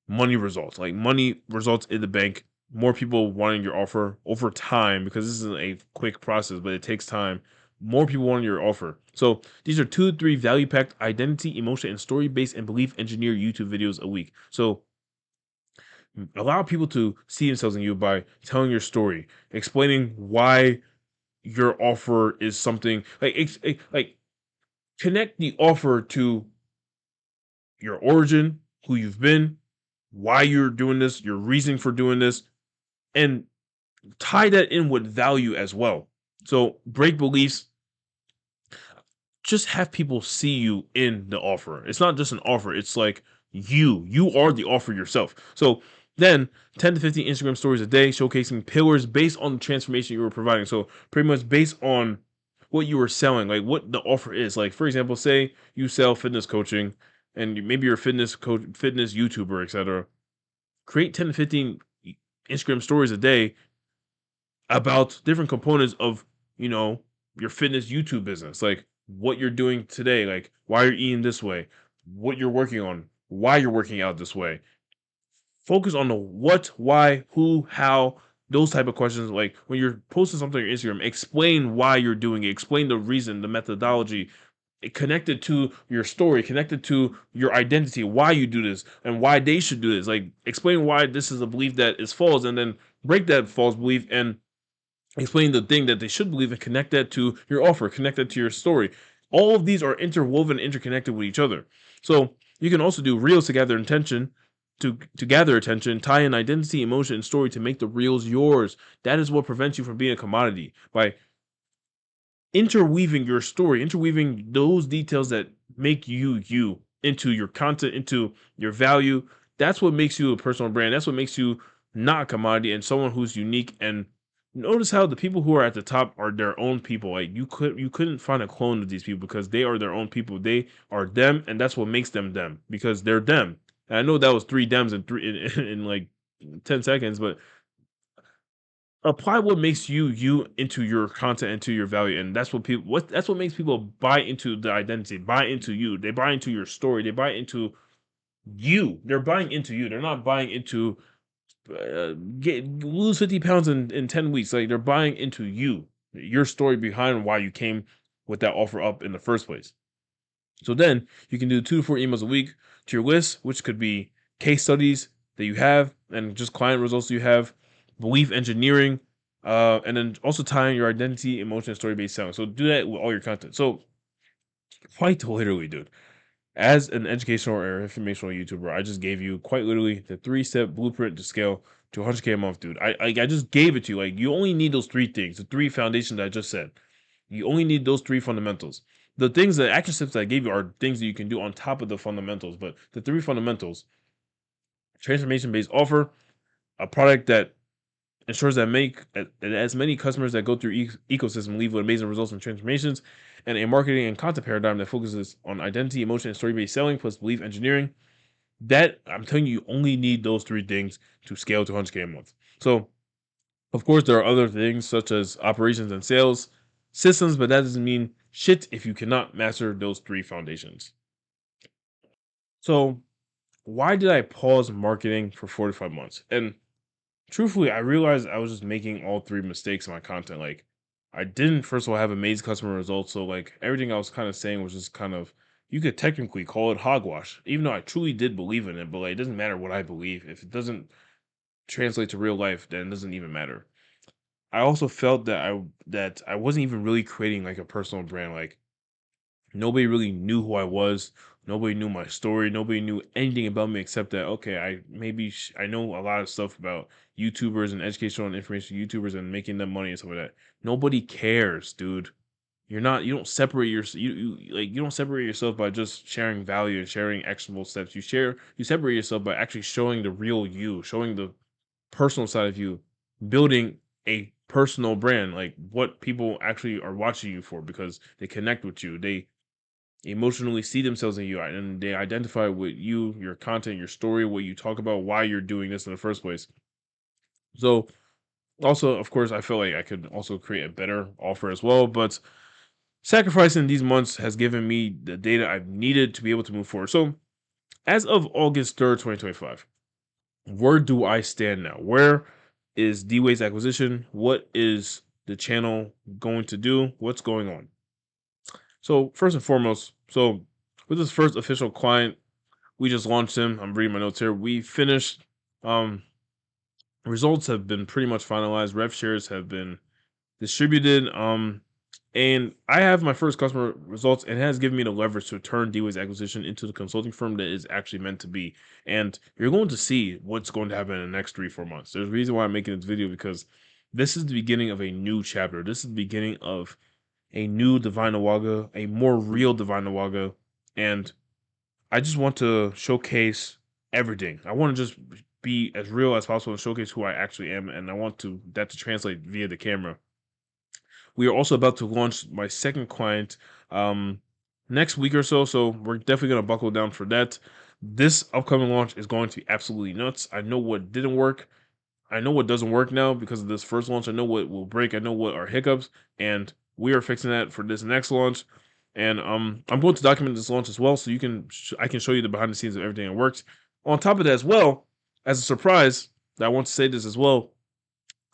money results, like money results in the bank, more people wanting your offer over time because this isn't a quick process, but it takes time. More people wanting your offer. So these are 2 to 3 value packed identity, emotion, and story based and belief engineer YouTube videos a week. So allow people to see themselves in you by telling your story, explaining why your offer is something like like connect the offer to your origin, who you've been, why you're doing this, your reasoning for doing this, and tie that in with value as well. So break beliefs, just have people see you in the offer. It's not just an offer, it's like you are the offer yourself. So Then 10 to 15 Instagram stories a day showcasing pillars based on the transformation you were providing. So pretty much based on what you were selling, like what the offer is. Like for example, say you sell fitness coaching and maybe you're a fitness coach, fitness YouTuber, etc. Create 10 to 15 Instagram stories a day about different components of, you know, your fitness YouTube business, like what you're doing today, like why you're eating this way, what you're working on, why you're working out this way. Focus on the what, why, who, how, those type of questions. Like when you're posting something on your Instagram, explain why you're doing it, explain the reason, the methodology, connected to your story, connected to your identity, why you do this and why they should do this. Like explain why this is a belief that is false, and then break that false belief and explain the thing that they should believe and connect that to your offer, connect that to your story. All of these are interwoven, interconnected with each other. So you can also do reels to gather attention, to gather attention, tie in identity, emotion, and story to make the reels yours. That is what prevents you from being a commodity. By interweaving your story, interweaving those details that make you you into your content, into your value. That's what makes you a personal brand. That's what makes you not a commodity and someone who's unique. And notice how the people who are at the top are their own people. Like you couldn't find a clone of these people because they are their own people. They are them, and that's what makes them because they're them. And I know that was three dems in in like 10 seconds, but apply what makes you you into your content, into your value, and that's what people that's what makes people buy into the identity, buy into you, they buy into your story, they buy into you, they're buying into you, they're not buying into get lose 50 pounds in 10 weeks. Like they're buying into you, your story behind why you came with that offer up in the first place. So then you can do 2 to 4 emails a week to your list, which could be case studies that you have and just client results you have, belief engineering, and then also tying your identity, emotion, and story based selling. So do that with all your content. So quite literally, dude. As an educational or informational YouTuber, I just gave you quite literally the 3-step blueprint to scale to 100K a month, dude. I just gave it to you. Like you only need those three things, the three foundations that I just said. You only need those three fundamentals. The things, the action steps that I gave you are things that you can do on top of the fundamentals. But the three fundamentals: transformation based offer, a product that ensures that as many customers that go through ecosystem leave with amazing results and transformations, and a marketing and content paradigm that focuses on identity, emotion, and story based selling plus belief engineering. That I'm telling you, you only need those three things to scale to 100K a month. So, of course, there are other things such as operations and sales systems, but that doesn't mean shit if you cannot master those three foundations. So, why did I pause marketing for 45 months? And truthfully, I realized I was just making all three mistakes in my content. Like, I didn't, first of all, have amazing customer results. So, like, everything I was kind of saying was just kind of, you could technically call it hogwash, even though I truly did believe in it. But, like, it doesn't matter what I believe. If it doesn't translate to real life, then it doesn't even matter. I also felt that I wasn't even really creating like a personal brand. Like, nobody really knew who I was. Nobody knew my story. Nobody knew anything about me except that okay, I know a lot of stuff about YouTubers and educational and information YouTubers and making them money and stuff like that. Nobody cares, dude. You don't separate you don't separate yourself by just sharing value and sharing actionable steps. You separate yourself by actually showing the real you, showing the personal side of you, building a personal brand, like what people actually are watching you for because they connect with you. They emotionally see themselves in you and they identify with you, your content, your story, what you talk about, why you're doing this in the first place. So also, of course, I feel like I could also create a better offer as well, but sacrificing these months has given me the data I've needed to be able to move forward. So as of August 3rd, 2025, where do I stand now? Where is D-Wade's acquisition? What is the channel going to do? What's going on? So first and foremost, so with this first official client, we just launched him. I'm reading my notes here. We finished. Um, Results have been pretty much finalized. Rev shares have been distributed. And I have my first customer results, and it has given me the leverage to turn D-Wade's acquisition into the consulting firm that is actually meant to be. And you're going to see what's going to happen in the next 3, 4 months. There's a reason why I'm making this video because this is the beginning of a new chapter. This is the beginning of a new Divine Awaga, a more real Divine Awaga, and I just want to showcase everything. I want to just be as real as possible and showcase who I actually am, and I want that to translate via the camera. We are also about to launch my second client um, next week or so, so we're definitely gonna buckle down for that. This upcoming launch is going to be absolutely nuts. I know what didn't work. I know what doesn't work now because of this first launch. I know what will break. I know what are hiccups, and we are fixing that for this next launch. And I'm going to document this launch as well, so I can show you the behind the scenes of everything that works. On top of that, as well as a surprise, I want to say this as well.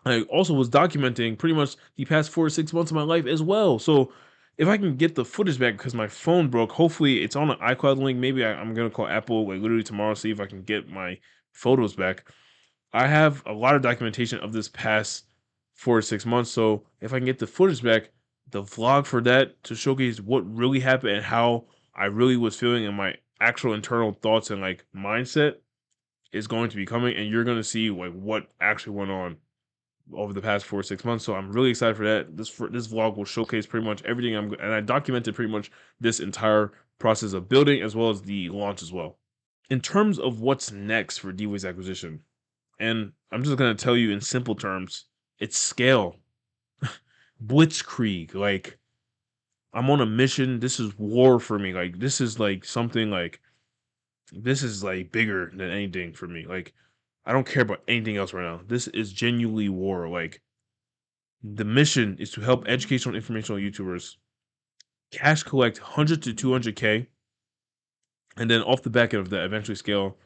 I also was documenting pretty much the past 4 to 6 months of my life as well. So if I can get the footage back because my phone broke, hopefully it's on an iCloud link. Maybe I'm gonna call Apple like literally tomorrow, see if I can get my photos back. I have a lot of documentation of this past 4 to 6 months. So if I can get the footage back, the vlog for that to showcase what really happened and how I really was feeling and my actual internal thoughts and like mindset is going to be coming, and you're going to see like what actually went on over the past 4 to 6 months. So I'm really excited for that. This vlog will showcase pretty much everything and I documented pretty much this entire process of building as well as the launch as well. In terms of what's next for D-Wave's acquisition, and I'm just gonna tell you in simple terms, it's scale. Blitzkrieg. Like I'm on a mission. This is war for me. Like this is like something like this is like bigger than anything for me. Like I don't care about anything else right now. This is genuinely war. Like the mission is to help educational informational YouTubers cash collect 100 to 200K, and then off the back end of that, eventually scale.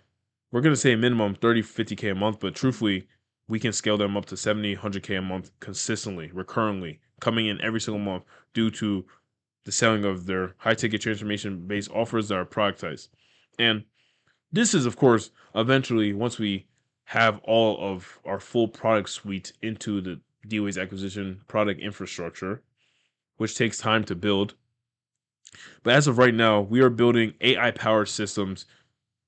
We're going to say minimum 30, 50K a month, but truthfully, we can scale them up to 70, 100K a month consistently, recurrently, coming in every single month due to the selling of their high ticket transformation based offers that are productized. And this is, of course, eventually once we have all of our full product suite into the D-Wave's acquisition product infrastructure, which takes time to build. But as of right now, we are building AI powered systems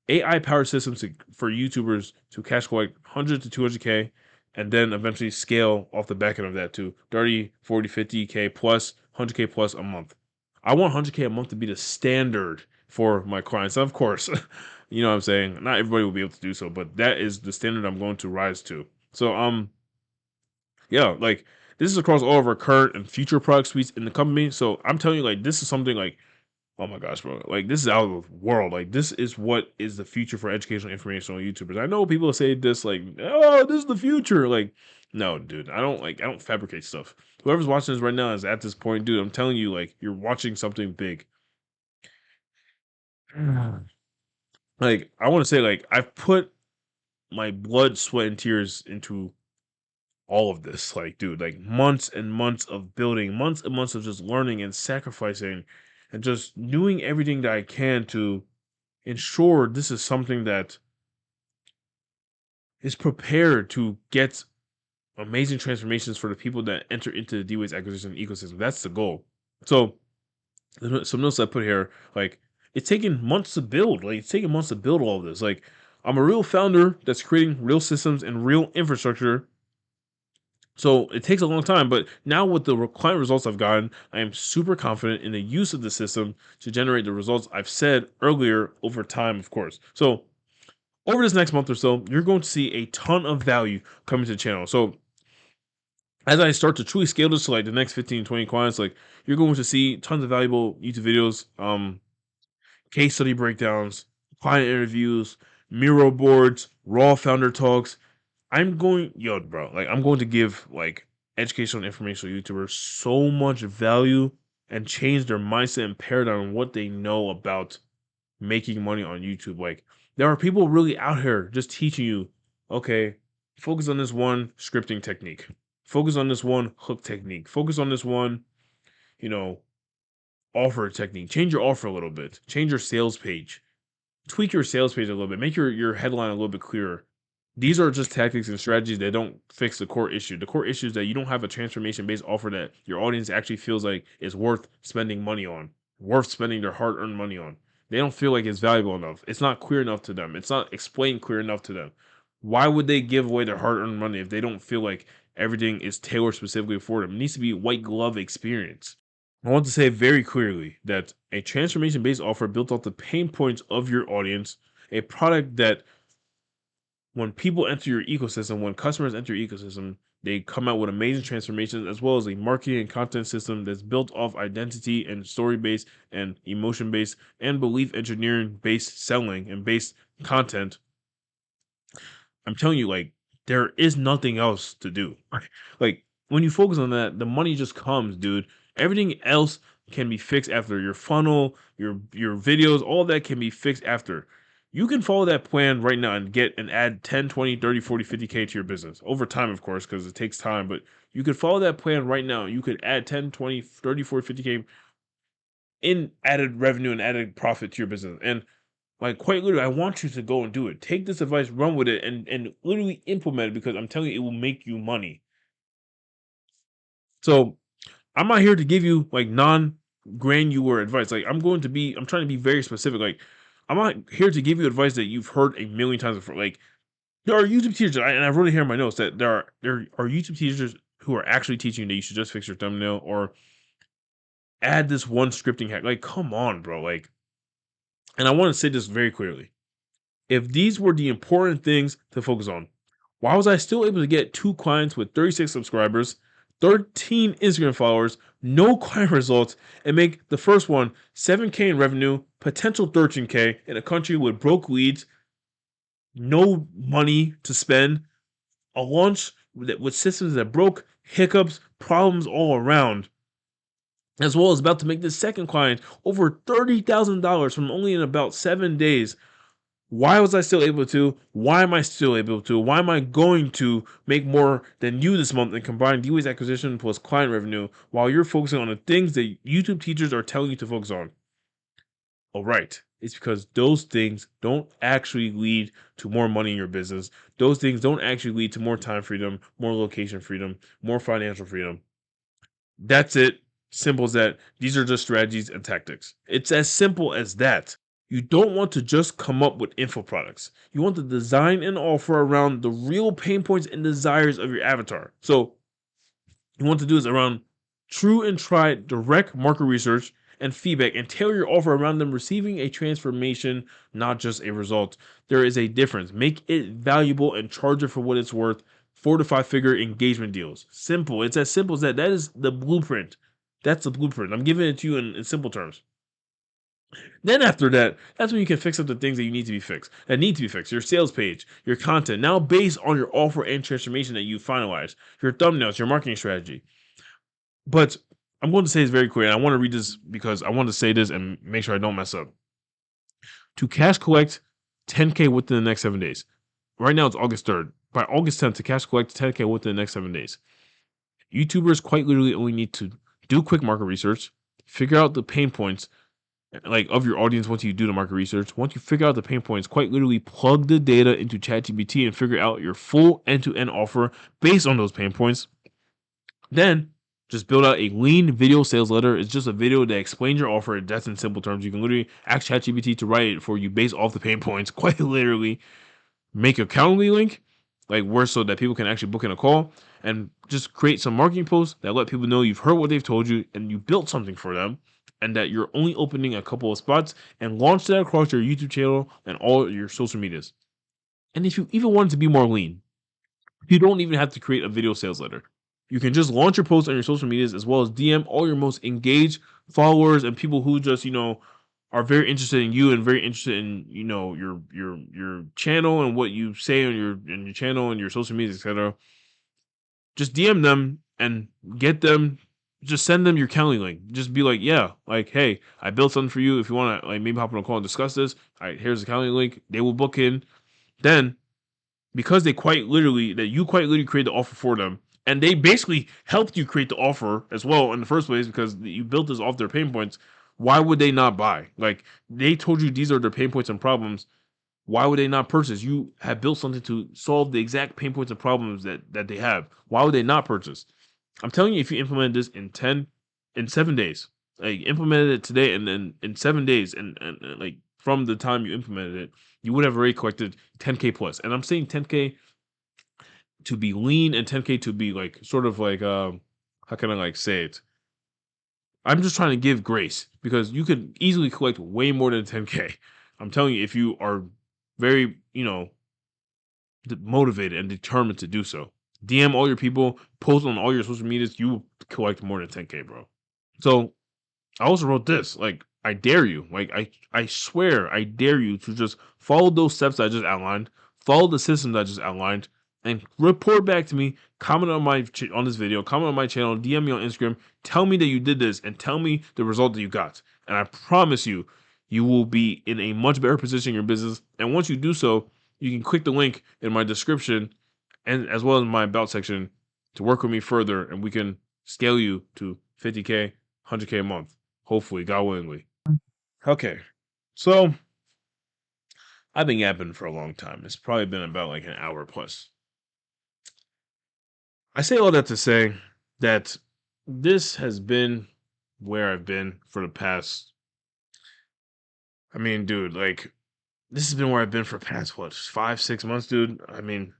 for YouTubers to cash collect 100 to 200K and then eventually scale off the back end of that to 30, 40, 50K plus 100K plus a month. I want 100K a month to be the standard for my clients. And of course, you know what I'm saying? Not everybody will be able to do so, but that is the standard I'm going to rise to. So, yeah, like this is across all of our current and future product suites in the company. So I'm telling you, like, this is something like, oh my gosh, bro. Like this is out of the world. Like this is what is the future for educational informational YouTubers. I know people say this like, oh, this is the future. Like, no, dude. I don't fabricate stuff. Whoever's watching this right now is at this point, dude. I'm telling you, like, you're watching something big. Like, I want to say, like, I've put my blood, sweat, and tears into all of this. Like, dude, like months and months of building, months and months of just learning and sacrificing and just doing everything that I can to ensure this is something that is prepared to get amazing transformations for the people that enter into the D-Wave's acquisition ecosystem. That's the goal. So some notes I put here, like it's taken months to build. Like it's taken months to build all of this. Like I'm a real founder that's creating real systems and real infrastructure. So it takes a long time, but now with the client results I've gotten, I am super confident in the use of the system to generate the results I've said earlier over time, of course. So over this next month or so, you're going to see a ton of value coming to the channel. So as I start to truly scale this to like the next 15, 20 clients, like you're going to see tons of valuable YouTube videos, case study breakdowns, client interviews, Miro boards, raw founder talks. I'm going to give like educational and informational YouTubers so much value and change their mindset and paradigm on what they know about making money on YouTube. Like there are people really out here just teaching you, okay, focus on this one scripting technique, focus on this one hook technique, focus on this one, you know, offer technique, change your offer a little bit, change your sales page, tweak your sales page a little bit, make your headline a little bit clearer. These are just tactics and strategies that don't fix the core issue. The core issue is that you don't have a transformation based offer that your audience actually feels like is worth spending money on, worth spending their hard earned money on. They don't feel like it's valuable enough. It's not clear enough to them. It's not explained clear enough to them. Why would they give away their hard earned money if they don't feel like everything is tailored specifically for them? It needs to be a white glove experience. I want to say very clearly that a transformation based offer built off the pain points of your audience, a product that when people enter your ecosystem, when customers enter your ecosystem, they come out with amazing transformations as well as a marketing and content system that's built off identity and story based and emotion based and belief engineering based selling and based content. I'm telling you, like, there is nothing else to do. Like, when you focus on that, the money just comes, dude. Everything else can be fixed after. Your funnel, your videos, all that can be fixed after. You can follow that plan right now and get and add 10, 20, 30, 40, 50K to your business. Over time, of course, because it takes time, but you could follow that plan right now. You could add 10, 20, 30, 40, 50K in added revenue and added profit to your business. And like quite literally, I want you to go and do it. Take this advice, run with it, and literally implement it because I'm telling you, it will make you money. So I'm not here to give you like non-granular advice. Like I'm trying to be very specific. Like I'm not here to give you advice that you've heard a million times before. Like there are YouTube teachers, and I really hear in my notes that there are YouTube teachers who are actually teaching that you should just fix your thumbnail or add this one scripting hack. Like, come on, bro. Like, and I want to say this very clearly. If these were the important things to focus on, why was I still able to get 2 clients with 36 subscribers, 13 Instagram followers, no client results, and make the first one 7K in revenue, potential 13K in a country with broke leads, no money to spend, a launch with systems that broke, hiccups, problems all around, as well as about to make the second client over $30,000 from only in about 7 days. Why was I still able to? Why am I still able to? Why am I going to make more than you this month and combine UA's acquisition plus client revenue while you're focusing on the things that YouTube teachers are telling you to focus on? All right. It's because those things don't actually lead to more money in your business. Those things don't actually lead to more time freedom, more location freedom, more financial freedom. That's it. Simple as that. These are just strategies and tactics. It's as simple as that. You don't want to just come up with info products. You want to design and offer around the real pain points and desires of your avatar. So, you want to do is around true and tried direct market research and feedback and tailor your offer around them receiving a transformation, not just a result. There is a difference. Make it valuable and charge it for what it's worth. 4 to 5 figure engagement deals. Simple. It's as simple as that. That is the blueprint. That's the blueprint. I'm giving it to you in simple terms. Then after that, that's when you can fix up the things that you need to be fixed. That need to be fixed. Your sales page, your content, now based on your offer and transformation that you finalize, your thumbnails, your marketing strategy. But I'm going to say this very clear, and I want to read this because I want to say this and make sure I don't mess up. To cash collect 10K within the next 7 days. Right now it's August 3rd. By August 10th, to cash collect 10K within the next 7 days. YouTubers quite literally only need to do quick market research, figure out the pain points like of your audience once you do the market research. Once you figure out the pain points, quite literally plug the data into ChatGPT and figure out your full end-to-end offer based on those pain points. Then just build out a lean video sales letter. It's just a video that explains your offer. That's in simple terms. You can literally ask ChatGPT to write it for you based off the pain points. Quite literally, make a Calendly link, like where so that people can actually book in a call, and just create some marketing posts that let people know you've heard what they've told you and you built something for them, and that you're only opening a couple of spots and launch that across your YouTube channel and all your social medias. And if you even want to be more lean, you don't even have to create a video sales letter. You can just launch your posts on your social medias as well as DM all your most engaged followers and people who just, are very interested in you and very interested in, your channel and what you say on your channel and your social media, etc. Just DM them and get them just send them your Calendly link. Just be like, yeah, like, hey, I built something for you. If you want to like maybe hop on a call and discuss this, all right, here's the Calendly link. They will book in. Then because you quite literally create the offer for them, and they basically helped you create the offer as well in the first place because you built this off their pain points. Why would they not buy? Like they told you these are their pain points and problems. Why would they not purchase? You have built something to solve the exact pain points and problems that they have. Why would they not purchase? I'm telling you, if you implement this in 7 days, like implemented it today, and then in 7 days, and like from the time you implemented it, you would have already collected 10K plus. And I'm saying 10K to be lean and 10K to be like sort of like how can I like say it? I'm just trying to give grace because you could easily collect way more than 10K. I'm telling you, if you are very, motivated and determined to do so. DM all your people, post on all your social medias. You will collect more than 10K, bro. So I also wrote this. Like, I dare you. Like, I swear, I dare you to just follow those steps I just outlined, follow the systems I just outlined, and report back to me. Comment on on this video, comment on my channel, DM me on Instagram. Tell me that you did this, and tell me the result that you got. And I promise you, you will be in a much better position in your business. And once you do so, you can click the link in my description and as well as my about section to work with me further, and we can scale you to 50K, 100K a month. Hopefully, God willingly. Okay, so I've been yapping for a long time. It's probably been about like an hour plus. I say all that to say that this has been where I've been for the past. I mean, dude, like this has been where I've been for the past what 5, 6 months, dude. I mean,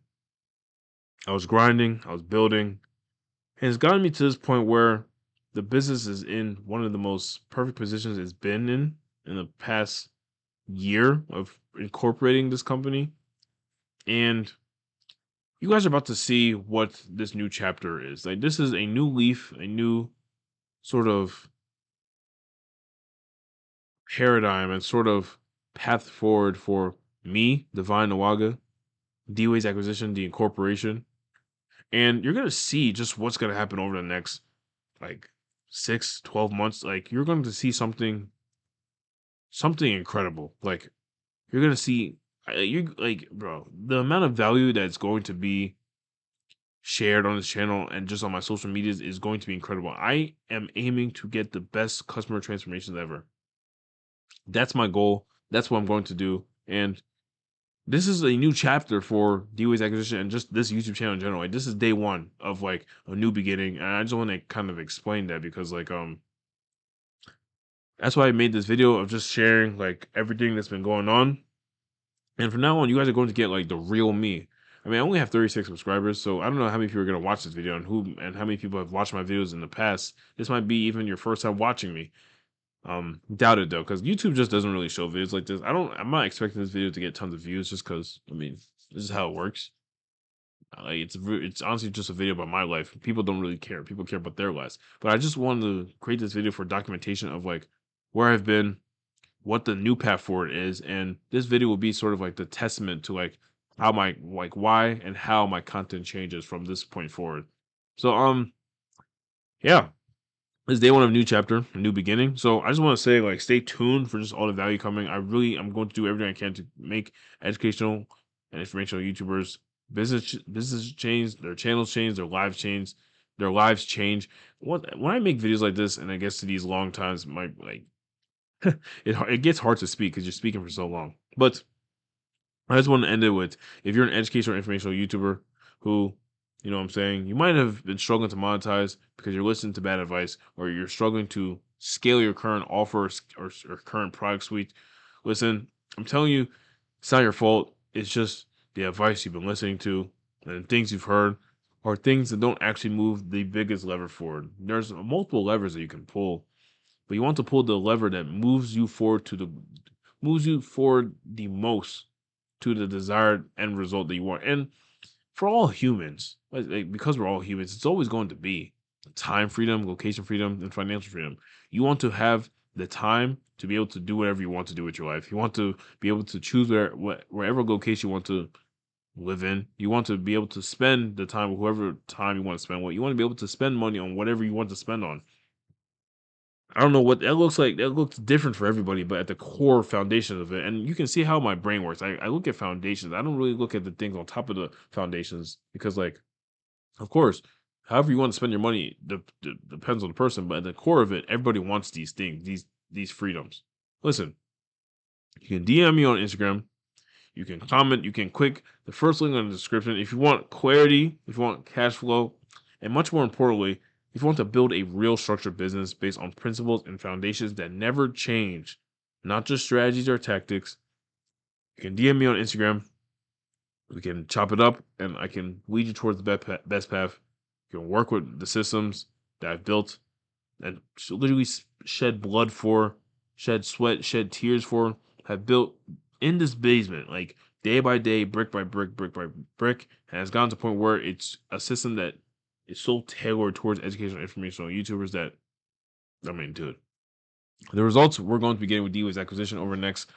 I was grinding, I was building, and it's gotten me to this point where the business is in one of the most perfect positions it's been in the past year of incorporating this company. And you guys are about to see what this new chapter is. Like, this is a new leaf, a new sort of paradigm and sort of path forward for me, Divine Nawaga, D-Ways Acquisition, the incorporation. And you're going to see just what's going to happen over the next like 6, 12 months. Like, you're going to see something incredible. Like, you're going to see you like, bro, the amount of value that's going to be shared on this channel and just on my social medias is going to be incredible. I am aiming to get the best customer transformations ever. That's my goal. That's what I'm going to do. And this is a new chapter for D-Ways Acquisition and just this YouTube channel in general. Like, this is day one of like a new beginning. And I just want to kind of explain that because like that's why I made this video of just sharing like everything that's been going on. And from now on, you guys are going to get like the real me. I mean, I only have 36 subscribers, so I don't know how many people are going to watch this video and how many people have watched my videos in the past. This might be even your first time watching me. Doubt it though, because YouTube just doesn't really show videos like this. I'm not expecting this video to get tons of views just because, I mean, this is how it works. Like, it's honestly just a video about my life. People don't really care. People care about their lives. But I just wanted to create this video for documentation of like where I've been, what the new path forward is, and this video will be sort of like the testament to like how my like why and how my content changes from this point forward. So yeah, it's day one of a new chapter, a new beginning. So I just want to say like stay tuned for just all the value coming. I'm going to do everything I can to make educational and informational YouTubers business change, their channels change, their lives change. When I make videos like this and I guess to these long times, my like it gets hard to speak because you're speaking for so long. But I just want to end it with if you're an educational or informational YouTuber who, you know what I'm saying, you might have been struggling to monetize because you're listening to bad advice or you're struggling to scale your current offers or current product suite. Listen, I'm telling you, it's not your fault. It's just the advice you've been listening to and things you've heard are things that don't actually move the biggest lever forward. There's multiple levers that you can pull, but you want to pull the lever that moves you forward the most to the desired end result that you want. And for all humans, because we're all humans, it's always going to be time freedom, location freedom, and financial freedom. You want to have the time to be able to do whatever you want to do with your life. You want to be able to choose wherever location you want to live in. You want to be able to spend the time, whoever time you want to spend with. You want to be able to spend money on whatever you want to spend on. I don't know what that looks like. That looks different for everybody, but at the core foundation of it, and you can see how my brain works. I look at foundations. I don't really look at the things on top of the foundations because, like, of course, however you want to spend your money depends on the person. But at the core of it, everybody wants these things, these freedoms. Listen, you can DM me on Instagram. You can comment. You can click the first link in the description if you want clarity, if you want cash flow, and much more importantly, if you want to build a real structured business based on principles and foundations that never change, not just strategies or tactics. You can DM me on Instagram. We can chop it up, and I can lead you towards the best path. You can work with the systems that I've built and literally shed blood for, shed sweat, shed tears for, have built in this basement. Like, day by day, brick by brick, brick by brick, and it's gotten to the point where it's a system that is so tailored towards educational informational YouTubers that I mean, dude, the results we're going to be getting with D-Wave's acquisition over the next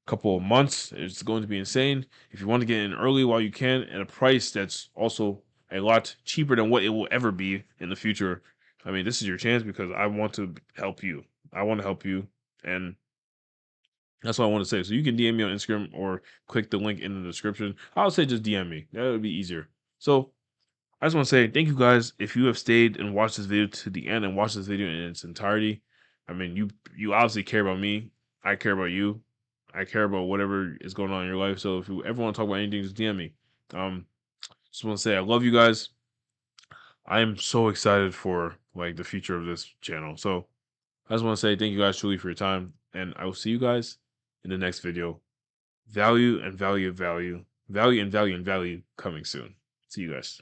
couple of months is going to be insane. If you want to get in early while you can at a price that's also a lot cheaper than what it will ever be in the future, I mean, this is your chance because I want to help you. I want to help you, and that's what I want to say. So you can DM me on Instagram or click the link in the description. I would say just DM me. That would be easier. So I just want to say thank you guys if you have stayed and watched this video to the end and watched this video in its entirety. I mean, you obviously care about me. I care about you. I care about whatever is going on in your life. So if you ever want to talk about anything, just DM me. Um, just want to say I love you guys. I am so excited for like the future of this channel. So I just want to say thank you guys truly for your time, and I will see you guys in the next video. Value and value, value, value and value and value coming soon. See you guys.